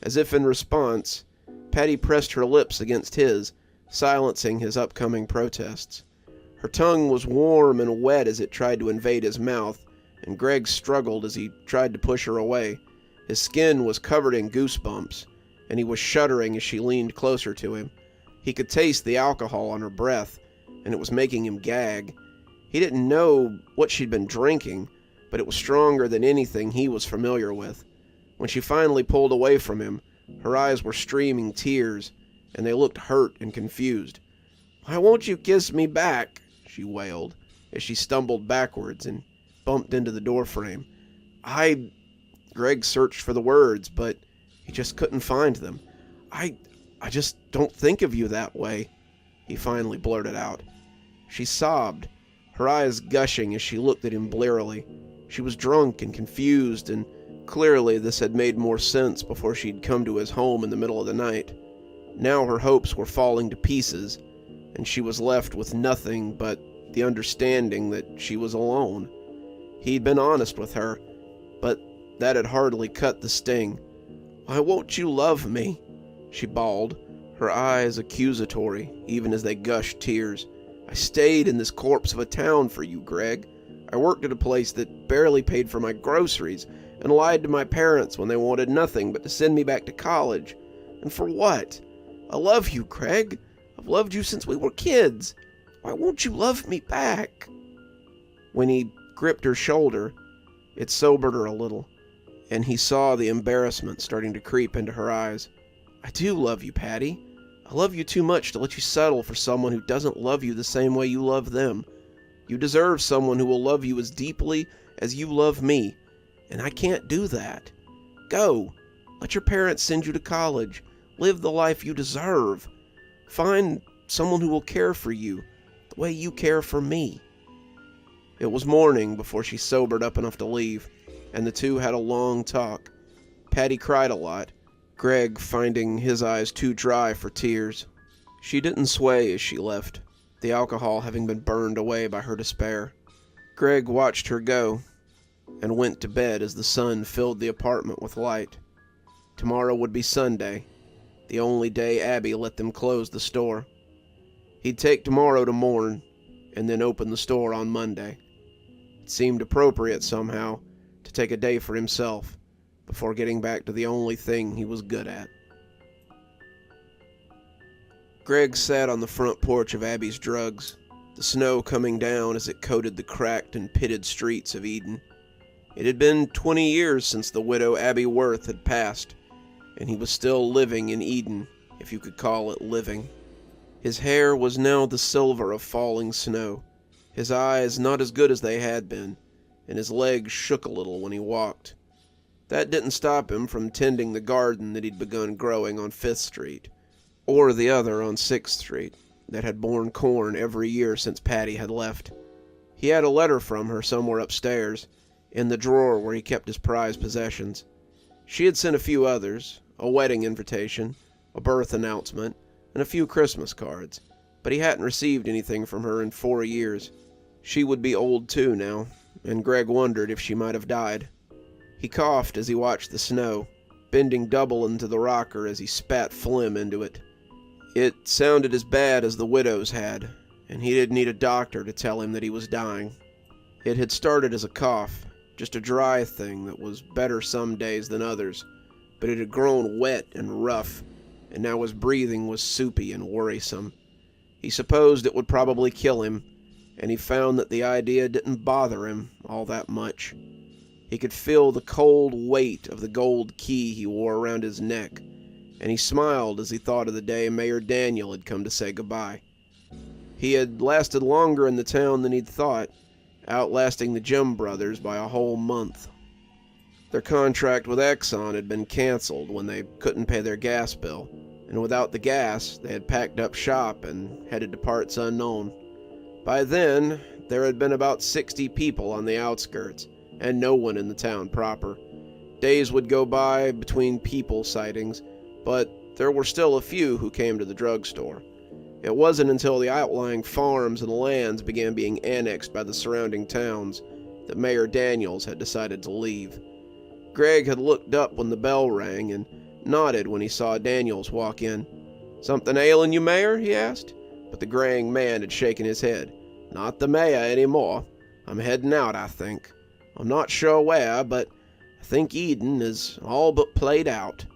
As if in response, Patty pressed her lips against his, silencing his upcoming protests. Her tongue was warm and wet as it tried to invade his mouth, and Greg struggled as he tried to push her away. His skin was covered in goosebumps, and he was shuddering as she leaned closer to him. He could taste the alcohol on her breath, and it was making him gag. He didn't know what she'd been drinking, but it was stronger than anything he was familiar with. When she finally pulled away from him, her eyes were streaming tears, and they looked hurt and confused. "Why won't you kiss me back?" she wailed, as she stumbled backwards and bumped into the doorframe. Greg searched for the words, but he just couldn't find them. I just don't think of you that way," he finally blurted out. She sobbed, her eyes gushing as she looked at him blearily. She was drunk and confused, and clearly this had made more sense before she'd come to his home in the middle of the night. Now her hopes were falling to pieces, and she was left with nothing but the understanding that she was alone. He'd been honest with her, but that had hardly cut the sting. "Why won't you love me?" she bawled, her eyes accusatory, even as they gushed tears. "I stayed in this corpse of a town for you, Greg. I worked at a place that barely paid for my groceries and lied to my parents when they wanted nothing but to send me back to college. And for what? I love you, Greg. I've loved you since we were kids. Why won't you love me back?" When he gripped her shoulder, it sobered her a little, and he saw the embarrassment starting to creep into her eyes. "I do love you, Patty. I love you too much to let you settle for someone who doesn't love you the same way you love them. You deserve someone who will love you as deeply as you love me, and I can't do that. Go. Let your parents send you to college. Live the life you deserve. Find someone who will care for you the way you care for me." It was morning before she sobered up enough to leave, and the two had a long talk. Patty cried a lot, Greg finding his eyes too dry for tears. She didn't sway as she left, the alcohol having been burned away by her despair. Greg watched her go, and went to bed as the sun filled the apartment with light. Tomorrow would be Sunday, the only day Abby let them close the store. He'd take tomorrow to mourn, and then open the store on Monday. It seemed appropriate somehow to take a day for himself before getting back to the only thing he was good at. Greg sat on the front porch of Abby's Drugs, the snow coming down as it coated the cracked and pitted streets of Eden. It had been 20 years since the widow Abby Worth had passed, and he was still living in Eden, if you could call it living. His hair was now the silver of falling snow, his eyes not as good as they had been, and his legs shook a little when he walked. That didn't stop him from tending the garden that he'd begun growing on 5th Street, or the other on 6th Street, that had borne corn every year since Patty had left. He had a letter from her somewhere upstairs, in the drawer where he kept his prized possessions. She had sent a few others, a wedding invitation, a birth announcement, and a few Christmas cards, but he hadn't received anything from her in 4 years. She would be old too now, and Greg wondered if she might have died. He coughed as he watched the snow, bending double into the rocker as he spat phlegm into it. It sounded as bad as the widow's had, and he didn't need a doctor to tell him that he was dying. It had started as a cough, just a dry thing that was better some days than others, but it had grown wet and rough, and now his breathing was soupy and worrisome. He supposed it would probably kill him, and he found that the idea didn't bother him all that much. He could feel the cold weight of the gold key he wore around his neck, and he smiled as he thought of the day Mayor Daniel had come to say goodbye. He had lasted longer in the town than he'd thought, outlasting the Jim brothers by a whole month. Their contract with Exxon had been canceled when they couldn't pay their gas bill, and without the gas, they had packed up shop and headed to parts unknown. By then, there had been about 60 people on the outskirts, and no one in the town proper. Days would go by between people sightings, but there were still a few who came to the drugstore. It wasn't until the outlying farms and lands began being annexed by the surrounding towns that Mayor Daniels had decided to leave. Greg had looked up when the bell rang and nodded when he saw Daniels walk in. "Something ailing you, Mayor?" he asked, but the graying man had shaken his head. "Not the mayor anymore. I'm heading out, I think. I'm not sure where, but I think Eden is all but played out."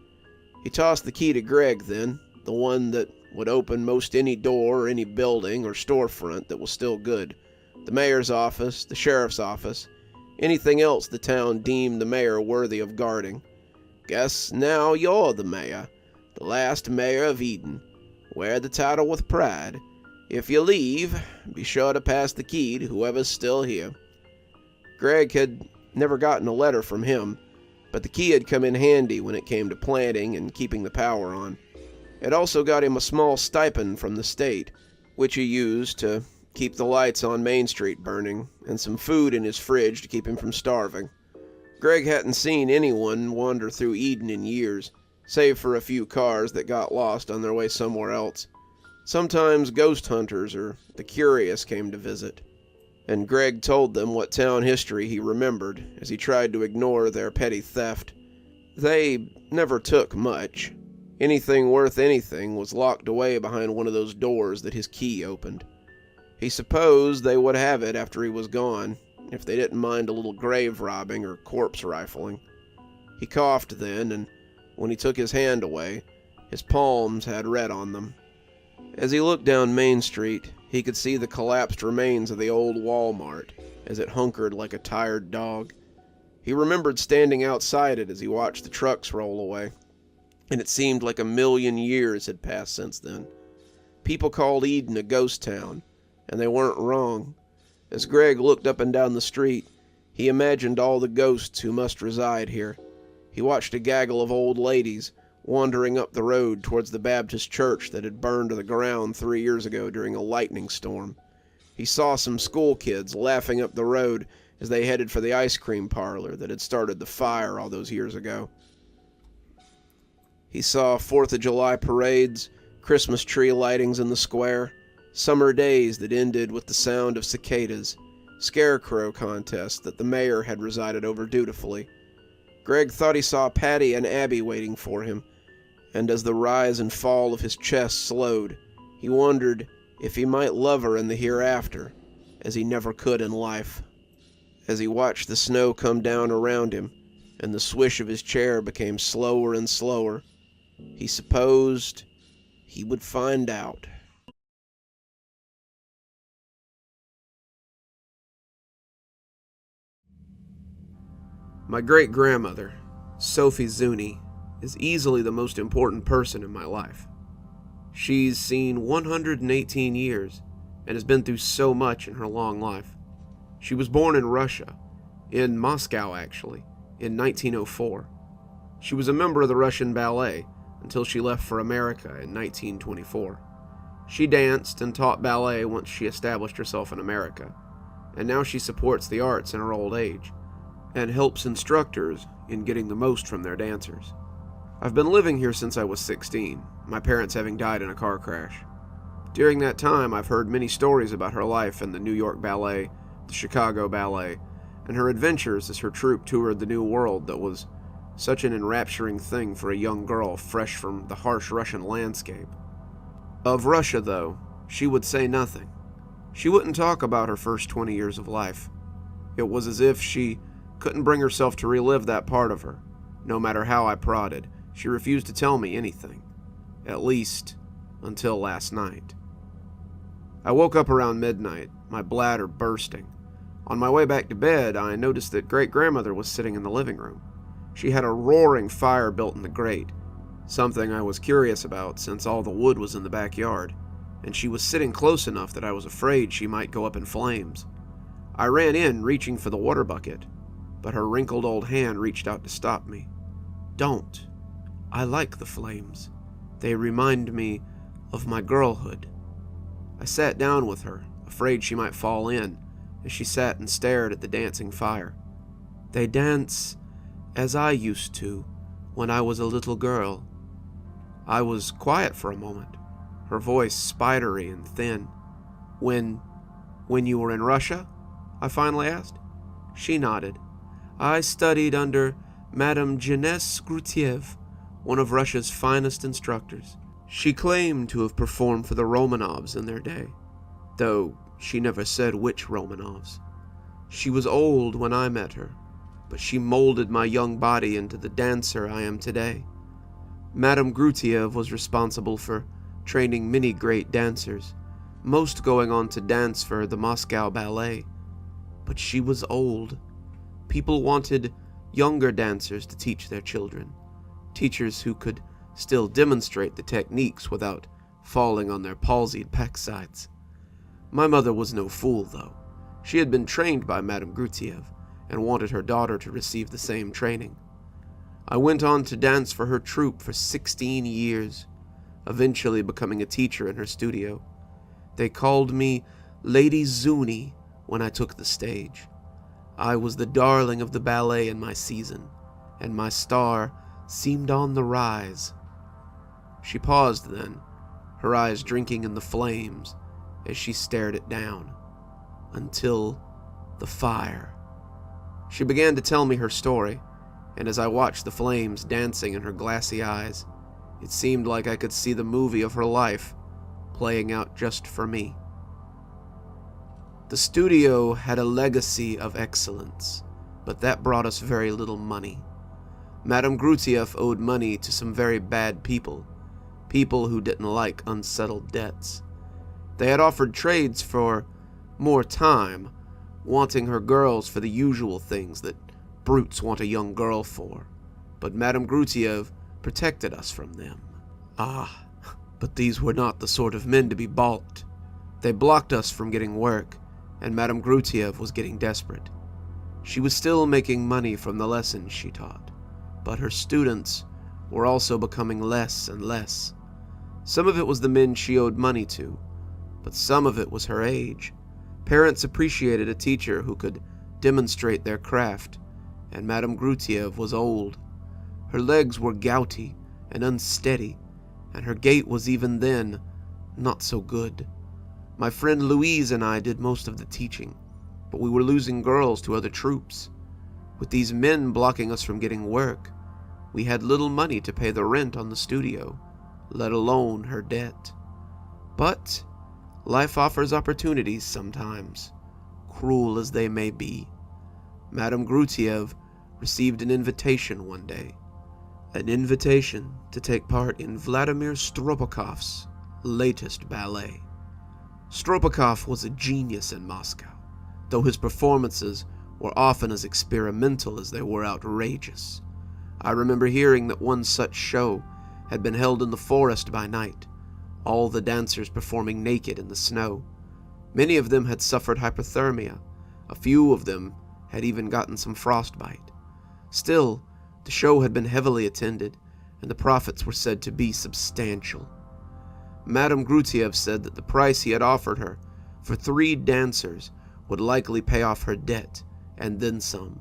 He tossed the key to Greg then, the one that would open most any door or any building or storefront that was still good. The mayor's office, the sheriff's office, anything else the town deemed the mayor worthy of guarding. "Guess now you're the mayor, the last mayor of Eden. Wear the title with pride. If you leave, be sure to pass the key to whoever's still here." Greg had never gotten a letter from him, but the key had come in handy when it came to planting and keeping the power on. It also got him a small stipend from the state, which he used to keep the lights on Main Street burning, and some food in his fridge to keep him from starving. Greg hadn't seen anyone wander through Eden in years, save for a few cars that got lost on their way somewhere else. Sometimes ghost hunters or the curious came to visit, and Greg told them what town history he remembered as he tried to ignore their petty theft. They never took much. Anything worth anything was locked away behind one of those doors that his key opened. He supposed they would have it after he was gone, if they didn't mind a little grave robbing or corpse rifling. He coughed then, and when he took his hand away, his palms had red on them. As he looked down Main Street, he could see the collapsed remains of the old Walmart as it hunkered like a tired dog. He remembered standing outside it as he watched the trucks roll away, and it seemed like a million years had passed since then. People called Eden a ghost town, and they weren't wrong. As Greg looked up and down the street, he imagined all the ghosts who must reside here. He watched a gaggle of old ladies wandering up the road towards the Baptist church that had burned to the ground 3 years ago during a lightning storm. He saw some school kids laughing up the road as they headed for the ice cream parlor that had started the fire all those years ago. He saw 4th of July parades, Christmas tree lightings in the square, summer days that ended with the sound of cicadas, scarecrow contests that the mayor had resided over dutifully. Greg thought he saw Patty and Abby waiting for him, and as the rise and fall of his chest slowed, he wondered if he might love her in the hereafter, as he never could in life. As he watched the snow come down around him, and the swish of his chair became slower and slower, he supposed he would find out. My great-grandmother, Sophie Zuni, is easily the most important person in my life. She's seen 118 years and has been through so much in her long life. She was born in Russia, in Moscow actually, in 1904. She was a member of the Russian ballet until she left for America in 1924. She danced and taught ballet once she established herself in America, and now she supports the arts in her old age and helps instructors in getting the most from their dancers. I've been living here since I was 16, my parents having died in a car crash. During that time, I've heard many stories about her life in the New York Ballet, the Chicago Ballet, and her adventures as her troupe toured the New World that was such an enrapturing thing for a young girl fresh from the harsh Russian landscape. Of Russia, though, she would say nothing. She wouldn't talk about her first 20 years of life. It was as if she couldn't bring herself to relive that part of her. No matter how I prodded, she refused to tell me anything. At least, until last night. I woke up around midnight, my bladder bursting. On my way back to bed, I noticed that great-grandmother was sitting in the living room. She had a roaring fire built in the grate, something I was curious about since all the wood was in the backyard, and she was sitting close enough that I was afraid she might go up in flames. I ran in, reaching for the water bucket, but her wrinkled old hand reached out to stop me. "Don't. I like the flames. They remind me of my girlhood." I sat down with her, afraid she might fall in, as she sat and stared at the dancing fire. "They dance as I used to when I was a little girl." I was quiet for a moment, her voice spidery and thin. When you were in Russia?" I finally asked. She nodded. "I studied under Madame Jeunesse Grutiev, one of Russia's finest instructors. She claimed to have performed for the Romanovs in their day, though she never said which Romanovs. She was old when I met her, but she molded my young body into the dancer I am today. Madame Grutiev was responsible for training many great dancers, most going on to dance for the Moscow Ballet. But she was old. People wanted younger dancers to teach their children, teachers who could still demonstrate the techniques without falling on their palsied backsides. My mother was no fool, though. She had been trained by Madame Grutiev and wanted her daughter to receive the same training. I went on to dance for her troupe for 16 years, eventually becoming a teacher in her studio. They called me Lady Zuni when I took the stage. I was the darling of the ballet in my season, and my star seemed on the rise. She paused then, her eyes drinking in the flames as she stared it down. Until the fire. She began to tell me her story, and as I watched the flames dancing in her glassy eyes, it seemed like I could see the movie of her life playing out just for me. The studio had a legacy of excellence, but that brought us very little money. Madame Grutiev owed money to some very bad people who didn't like unsettled debts. They had offered trades for more time, wanting her girls for the usual things that brutes want a young girl for, but Madame Grutiev protected us from them. But these were not the sort of men to be balked. They blocked us from getting work, and Madame Grutiev was getting desperate. She was still making money from the lessons she taught, but her students were also becoming less and less. Some of it was the men she owed money to, but some of it was her age. Parents appreciated a teacher who could demonstrate their craft, and Madame Grutiev was old. Her legs were gouty and unsteady, and her gait was even then not so good. My friend Louise and I did most of the teaching, but we were losing girls to other troops. With these men blocking us from getting work, we had little money to pay the rent on the studio, let alone her debt. But life offers opportunities sometimes, cruel as they may be. Madame Grutiev received an invitation one day. An invitation to take part in Vladimir Stropokov's latest ballet. Stropokov was a genius in Moscow, though his performances were often as experimental as they were outrageous. I remember hearing that one such show had been held in the forest by night, all the dancers performing naked in the snow. Many of them had suffered hypothermia. A few of them had even gotten some frostbite. Still, the show had been heavily attended, and the profits were said to be substantial. Madame Grutiev said that the price he had offered her for 3 dancers would likely pay off her debt, and then some,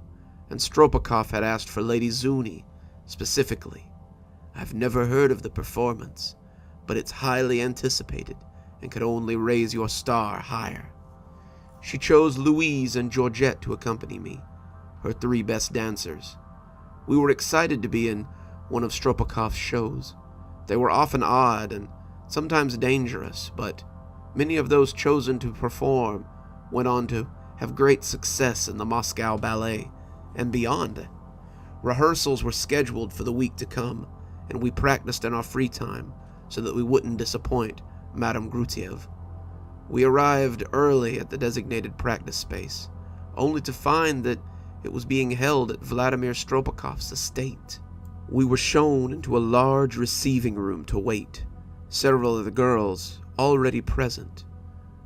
and Stropokov had asked for Lady Zuni specifically. I've never heard of the performance, but it's highly anticipated and could only raise your star higher. She chose Louise and Georgette to accompany me, her 3 best dancers. We were excited to be in one of Stropokov's shows. They were often odd and sometimes dangerous, but many of those chosen to perform went on to have great success in the Moscow Ballet and beyond. Rehearsals were scheduled for the week to come, and we practiced in our free time so that we wouldn't disappoint Madame Grutiev. We arrived early at the designated practice space, only to find that it was being held at Vladimir Stropokov's estate. We were shown into a large receiving room to wait, several of the girls already present.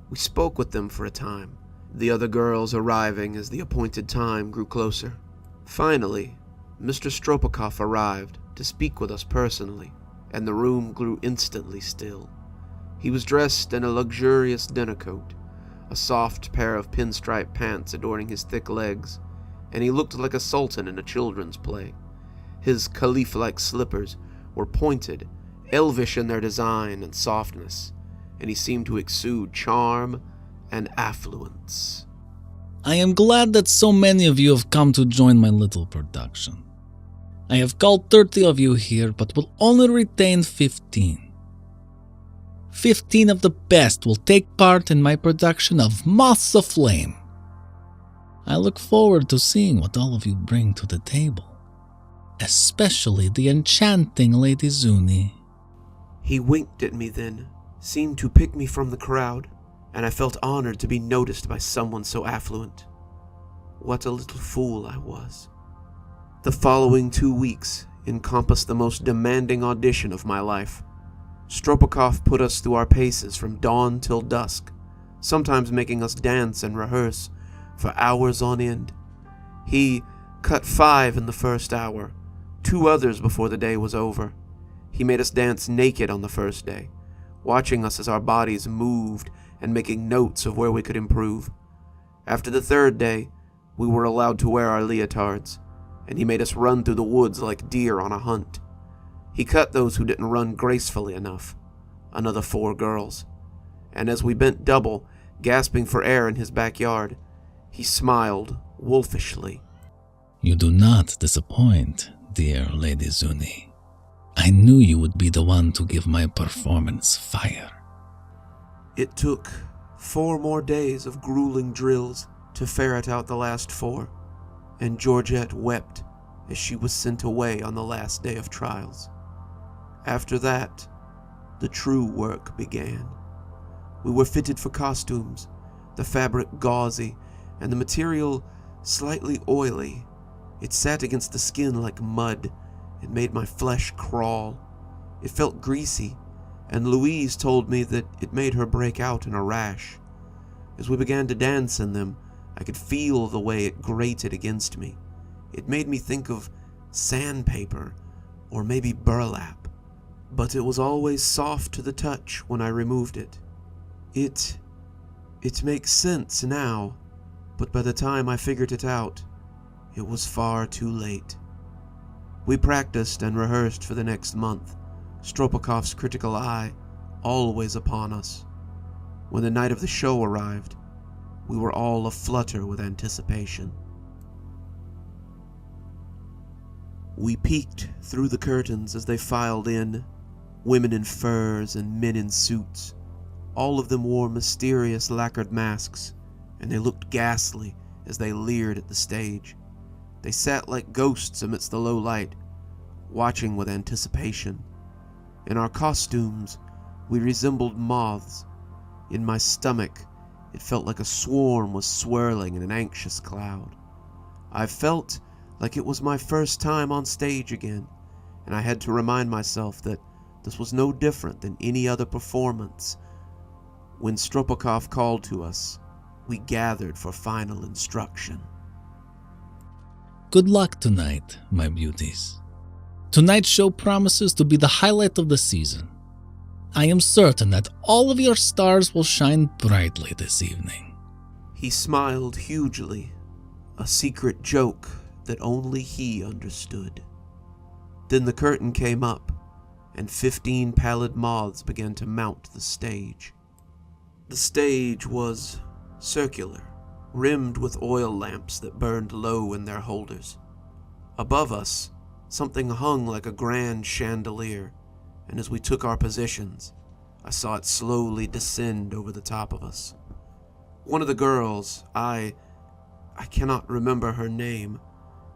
We spoke with them for a time, the other girls arriving as the appointed time grew closer. Finally, Mr. Stropokov arrived to speak with us personally, and the room grew instantly still. He was dressed in a luxurious dinner coat, a soft pair of pinstripe pants adorning his thick legs, and he looked like a sultan in a children's play. His caliph-like slippers were pointed, elvish in their design and softness, and he seemed to exude charm and affluence. I am glad that so many of you have come to join my little production. I have called 30 of you here, but will only retain 15. 15 of the best will take part in my production of Moths Aflame. I look forward to seeing what all of you bring to the table, especially the enchanting Lady Zuni. He winked at me then, seemed to pick me from the crowd, and I felt honored to be noticed by someone so affluent. What a little fool I was. The following 2 weeks encompassed the most demanding audition of my life. Stropokov put us through our paces from dawn till dusk, sometimes making us dance and rehearse for hours on end. He cut 5 in the first hour, 2 others before the day was over. He made us dance naked on the first day, watching us as our bodies moved and making notes of where we could improve. After the 3rd day, we were allowed to wear our leotards, and he made us run through the woods like deer on a hunt. He cut those who didn't run gracefully enough, another 4 girls, and as we bent double, gasping for air in his backyard, he smiled wolfishly. You do not disappoint, dear Lady Zuni. I knew you would be the one to give my performance fire. It took 4 more days of grueling drills to ferret out the last 4, and Georgette wept as she was sent away on the last day of trials. After that, the true work began. We were fitted for costumes, the fabric gauzy, and the material slightly oily. It sat against the skin like mud. It made my flesh crawl. It felt greasy, and Louise told me that it made her break out in a rash. As we began to dance in them, I could feel the way it grated against me. It made me think of sandpaper, or maybe burlap, but it was always soft to the touch when I removed it. It makes sense now, but by the time I figured it out, it was far too late. We practiced and rehearsed for the next month, Stropokov's critical eye always upon us. When the night of the show arrived, we were all aflutter with anticipation. We peeked through the curtains as they filed in, women in furs and men in suits. All of them wore mysterious lacquered masks, and they looked ghastly as they leered at the stage. They sat like ghosts amidst the low light, watching with anticipation. In our costumes, we resembled moths. In my stomach, it felt like a swarm was swirling in an anxious cloud. I felt like it was my first time on stage again, and I had to remind myself that this was no different than any other performance. When Stropokov called to us, we gathered for final instruction. Good luck tonight, my beauties. Tonight's show promises to be the highlight of the season. I am certain that all of your stars will shine brightly this evening. He smiled hugely, a secret joke that only he understood. Then the curtain came up, and 15 pallid moths began to mount the stage. The stage was circular, rimmed with oil lamps that burned low in their holders. Above us, something hung like a grand chandelier, and as we took our positions, I saw it slowly descend over the top of us. One of the girls, I cannot remember her name,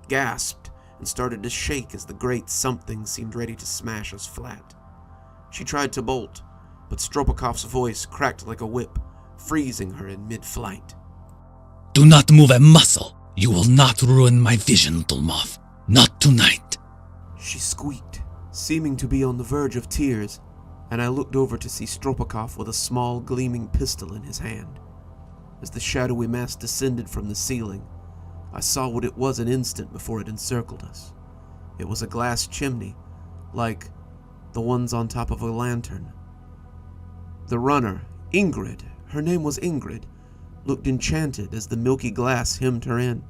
gasped and started to shake as the great something seemed ready to smash us flat. She tried to bolt, but Stropokov's voice cracked like a whip, freezing her in mid-flight. Do not move a muscle. You will not ruin my vision, little moth. Not tonight. She squeaked, seeming to be on the verge of tears, and I looked over to see Stropokov with a small gleaming pistol in his hand. As the shadowy mass descended from the ceiling, I saw what it was an instant before it encircled us. It was a glass chimney, like the ones on top of a lantern. The runner, Ingrid, her name was Ingrid, looked enchanted as the milky glass hemmed her in.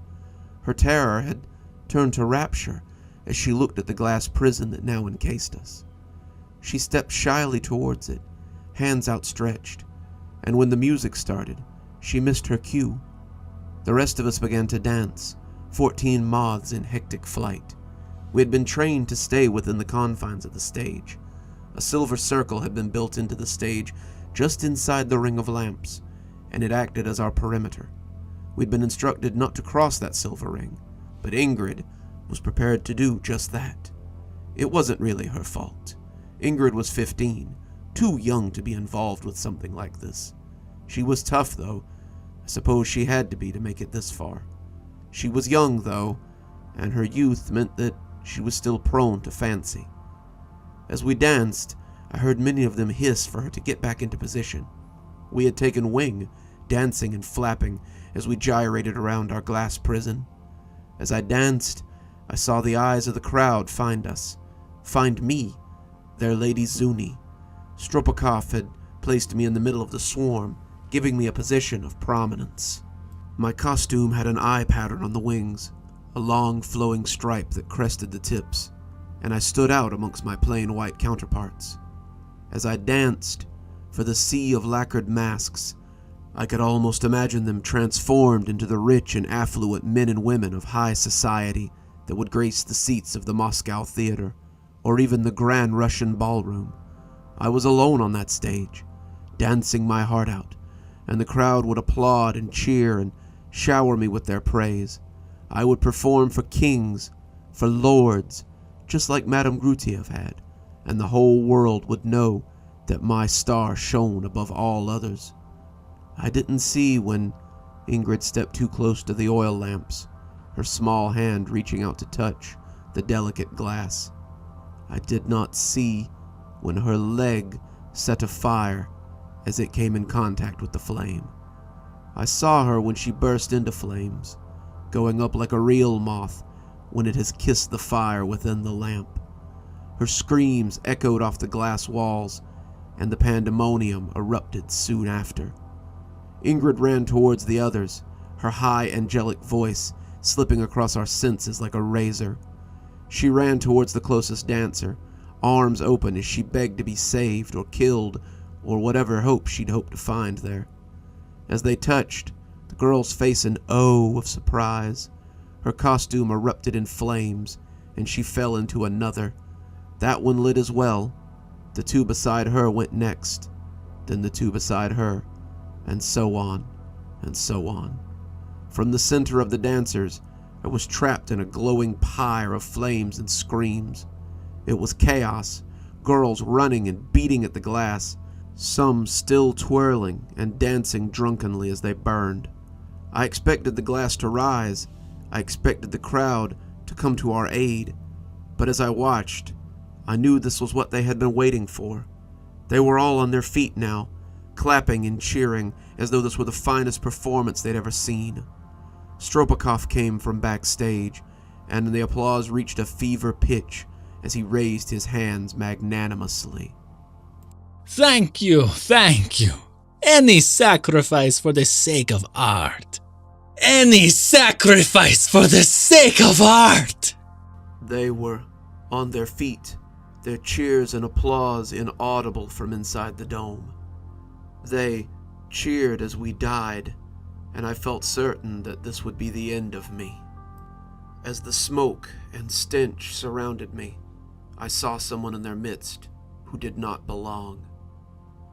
Her terror had turned to rapture as she looked at the glass prison that now encased us. She stepped shyly towards it, hands outstretched, and when the music started, she missed her cue. The rest of us began to dance, 14 moths in hectic flight. We had been trained to stay within the confines of the stage. A silver circle had been built into the stage just inside the ring of lamps, and it acted as our perimeter. We'd been instructed not to cross that silver ring, but Ingrid was prepared to do just that. It wasn't really her fault. Ingrid was 15, too young to be involved with something like this. She was tough, though. I suppose she had to be to make it this far. She was young, though, and her youth meant that she was still prone to fancy. As we danced, I heard many of them hiss for her to get back into position. We had taken wing, dancing and flapping as we gyrated around our glass prison. As I danced, I saw the eyes of the crowd find us, find me, their lady Zuni. Stropokov had placed me in the middle of the swarm, giving me a position of prominence. My costume had an eye pattern on the wings, a long flowing stripe that crested the tips, and I stood out amongst my plain white counterparts. As I danced, for the sea of lacquered masks, I could almost imagine them transformed into the rich and affluent men and women of high society that would grace the seats of the Moscow theater, or even the Grand Russian ballroom. I was alone on that stage, dancing my heart out, and the crowd would applaud and cheer and shower me with their praise. I would perform for kings, for lords, just like Madame Grutiev had, and the whole world would know that my star shone above all others. I didn't see when Ingrid stepped too close to the oil lamps, her small hand reaching out to touch the delicate glass. I did not see when her leg set afire as it came in contact with the flame. I saw her when she burst into flames, going up like a real moth when it has kissed the fire within the lamp. Her screams echoed off the glass walls, and the pandemonium erupted soon after. Ingrid ran towards the others, her high angelic voice slipping across our senses like a razor. She ran towards the closest dancer, arms open as she begged to be saved or killed or whatever hope she'd hoped to find there. As they touched, the girl's face an O of surprise. Her costume erupted in flames, and she fell into another. That one lit as well. The two beside her went next, then the two beside her, and so on, and so on. From the center of the dancers, I was trapped in a glowing pyre of flames and screams. It was chaos, girls running and beating at the glass, some still twirling and dancing drunkenly as they burned. I expected the glass to rise. I expected the crowd to come to our aid. But as I watched, I knew this was what they had been waiting for. They were all on their feet now, clapping and cheering as though this were the finest performance they'd ever seen. Stropokov came from backstage, and the applause reached a fever pitch as he raised his hands magnanimously. Thank you, thank you. Any sacrifice for the sake of art. Any sacrifice for the sake of art! They were on their feet, their cheers and applause inaudible from inside the dome. They cheered as we died, and I felt certain that this would be the end of me. As the smoke and stench surrounded me, I saw someone in their midst who did not belong.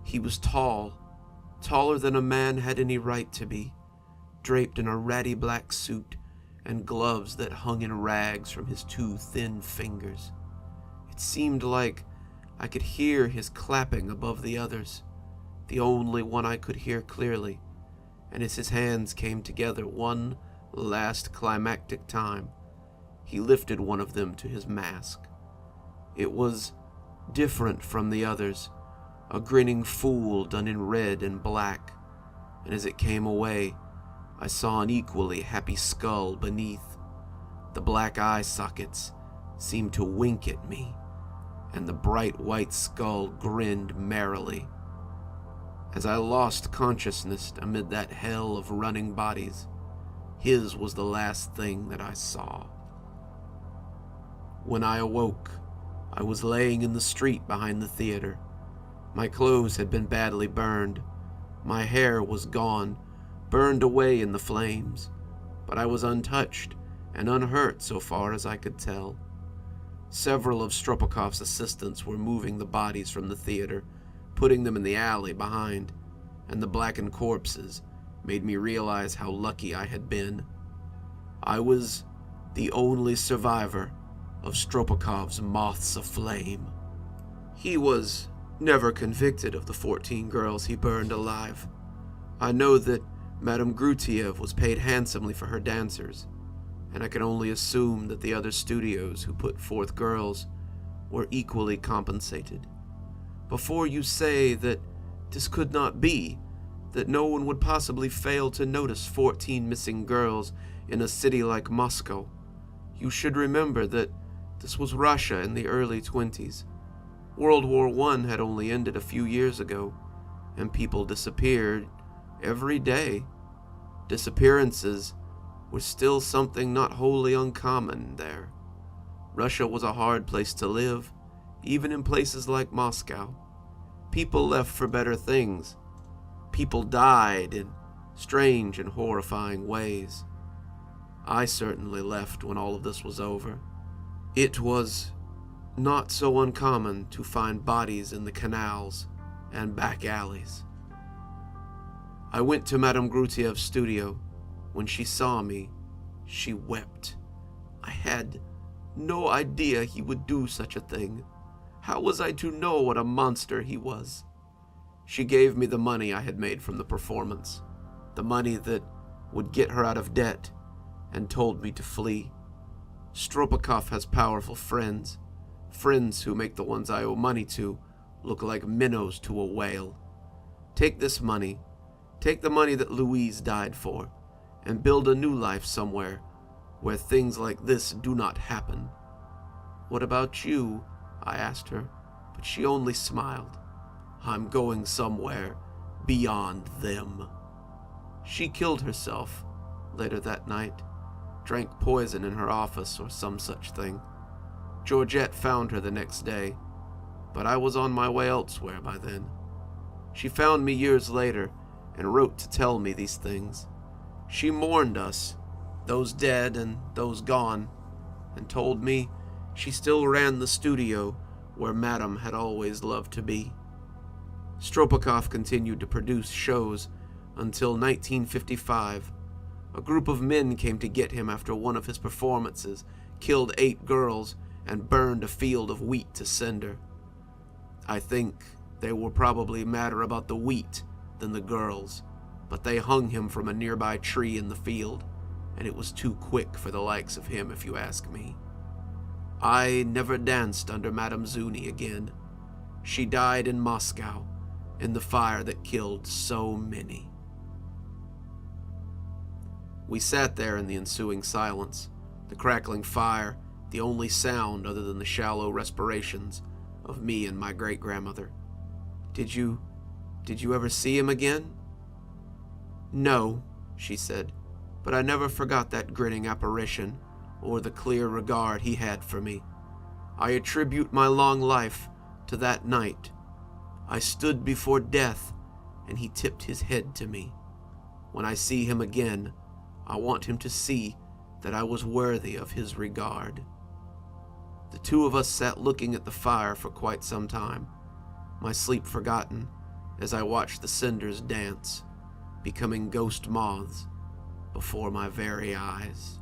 He was tall, taller than a man had any right to be, draped in a ratty black suit and gloves that hung in rags from his 2 thin fingers. It seemed like I could hear his clapping above the others, the only one I could hear clearly, and as his hands came together one last climactic time, he lifted one of them to his mask. It was different from the others, a grinning fool done in red and black, and as it came away, I saw an equally happy skull beneath. The black eye sockets seemed to wink at me, and the bright white skull grinned merrily. As I lost consciousness amid that hell of running bodies, his was the last thing that I saw. When I awoke, I was laying in the street behind the theater. My clothes had been badly burned. My hair was gone, burned away in the flames, but I was untouched and unhurt so far as I could tell. Several of Stropokov's assistants were moving the bodies from the theater, putting them in the alley behind, and the blackened corpses made me realize how lucky I had been. I was the only survivor of Stropokov's moths aflame. He was never convicted of the 14 girls he burned alive. I know that Madame Grutiev was paid handsomely for her dancers, and I can only assume that the other studios who put forth girls were equally compensated. Before you say that this could not be, that no one would possibly fail to notice 14 missing girls in a city like Moscow, you should remember that this was Russia in the early 20s. World War I had only ended a few years ago, and people disappeared every day. Disappearances were still something not wholly uncommon there. Russia was a hard place to live, even in places like Moscow. People left for better things. People died in strange and horrifying ways. I certainly left when all of this was over. It was not so uncommon to find bodies in the canals and back alleys. I went to Madame Grutiev's studio. When she saw me, she wept. I had no idea he would do such a thing. How was I to know what a monster he was? She gave me the money I had made from the performance, the money that would get her out of debt, and told me to flee. Stropokov has powerful friends who make the ones I owe money to look like minnows to a whale. Take this money, take the money that Louise died for, and build a new life somewhere where things like this do not happen. What about you? I asked her, but she only smiled. I'm going somewhere beyond them. She killed herself later that night, drank poison in her office or some such thing. Georgette found her the next day, but I was on my way elsewhere by then. She found me years later and wrote to tell me these things. She mourned us, those dead and those gone, and told me she still ran the studio where Madame had always loved to be. Stropokov continued to produce shows until 1955. A group of men came to get him after one of his performances, killed 8 girls, and burned a field of wheat to cinder. I think they were probably madder about the wheat than the girls, but they hung him from a nearby tree in the field, and it was too quick for the likes of him, if you ask me. I never danced under Madame Zuni again. She died in Moscow, in the fire that killed so many. We sat there in the ensuing silence, the crackling fire, the only sound other than the shallow respirations of me and my great-grandmother. Did you ever see him again? No, she said, but I never forgot that grinning apparition or the clear regard he had for me. I attribute my long life to that night. I stood before death, and he tipped his head to me. When I see him again, I want him to see that I was worthy of his regard. The two of us sat looking at the fire for quite some time, my sleep forgotten as I watched the cinders dance, becoming ghost moths before my very eyes.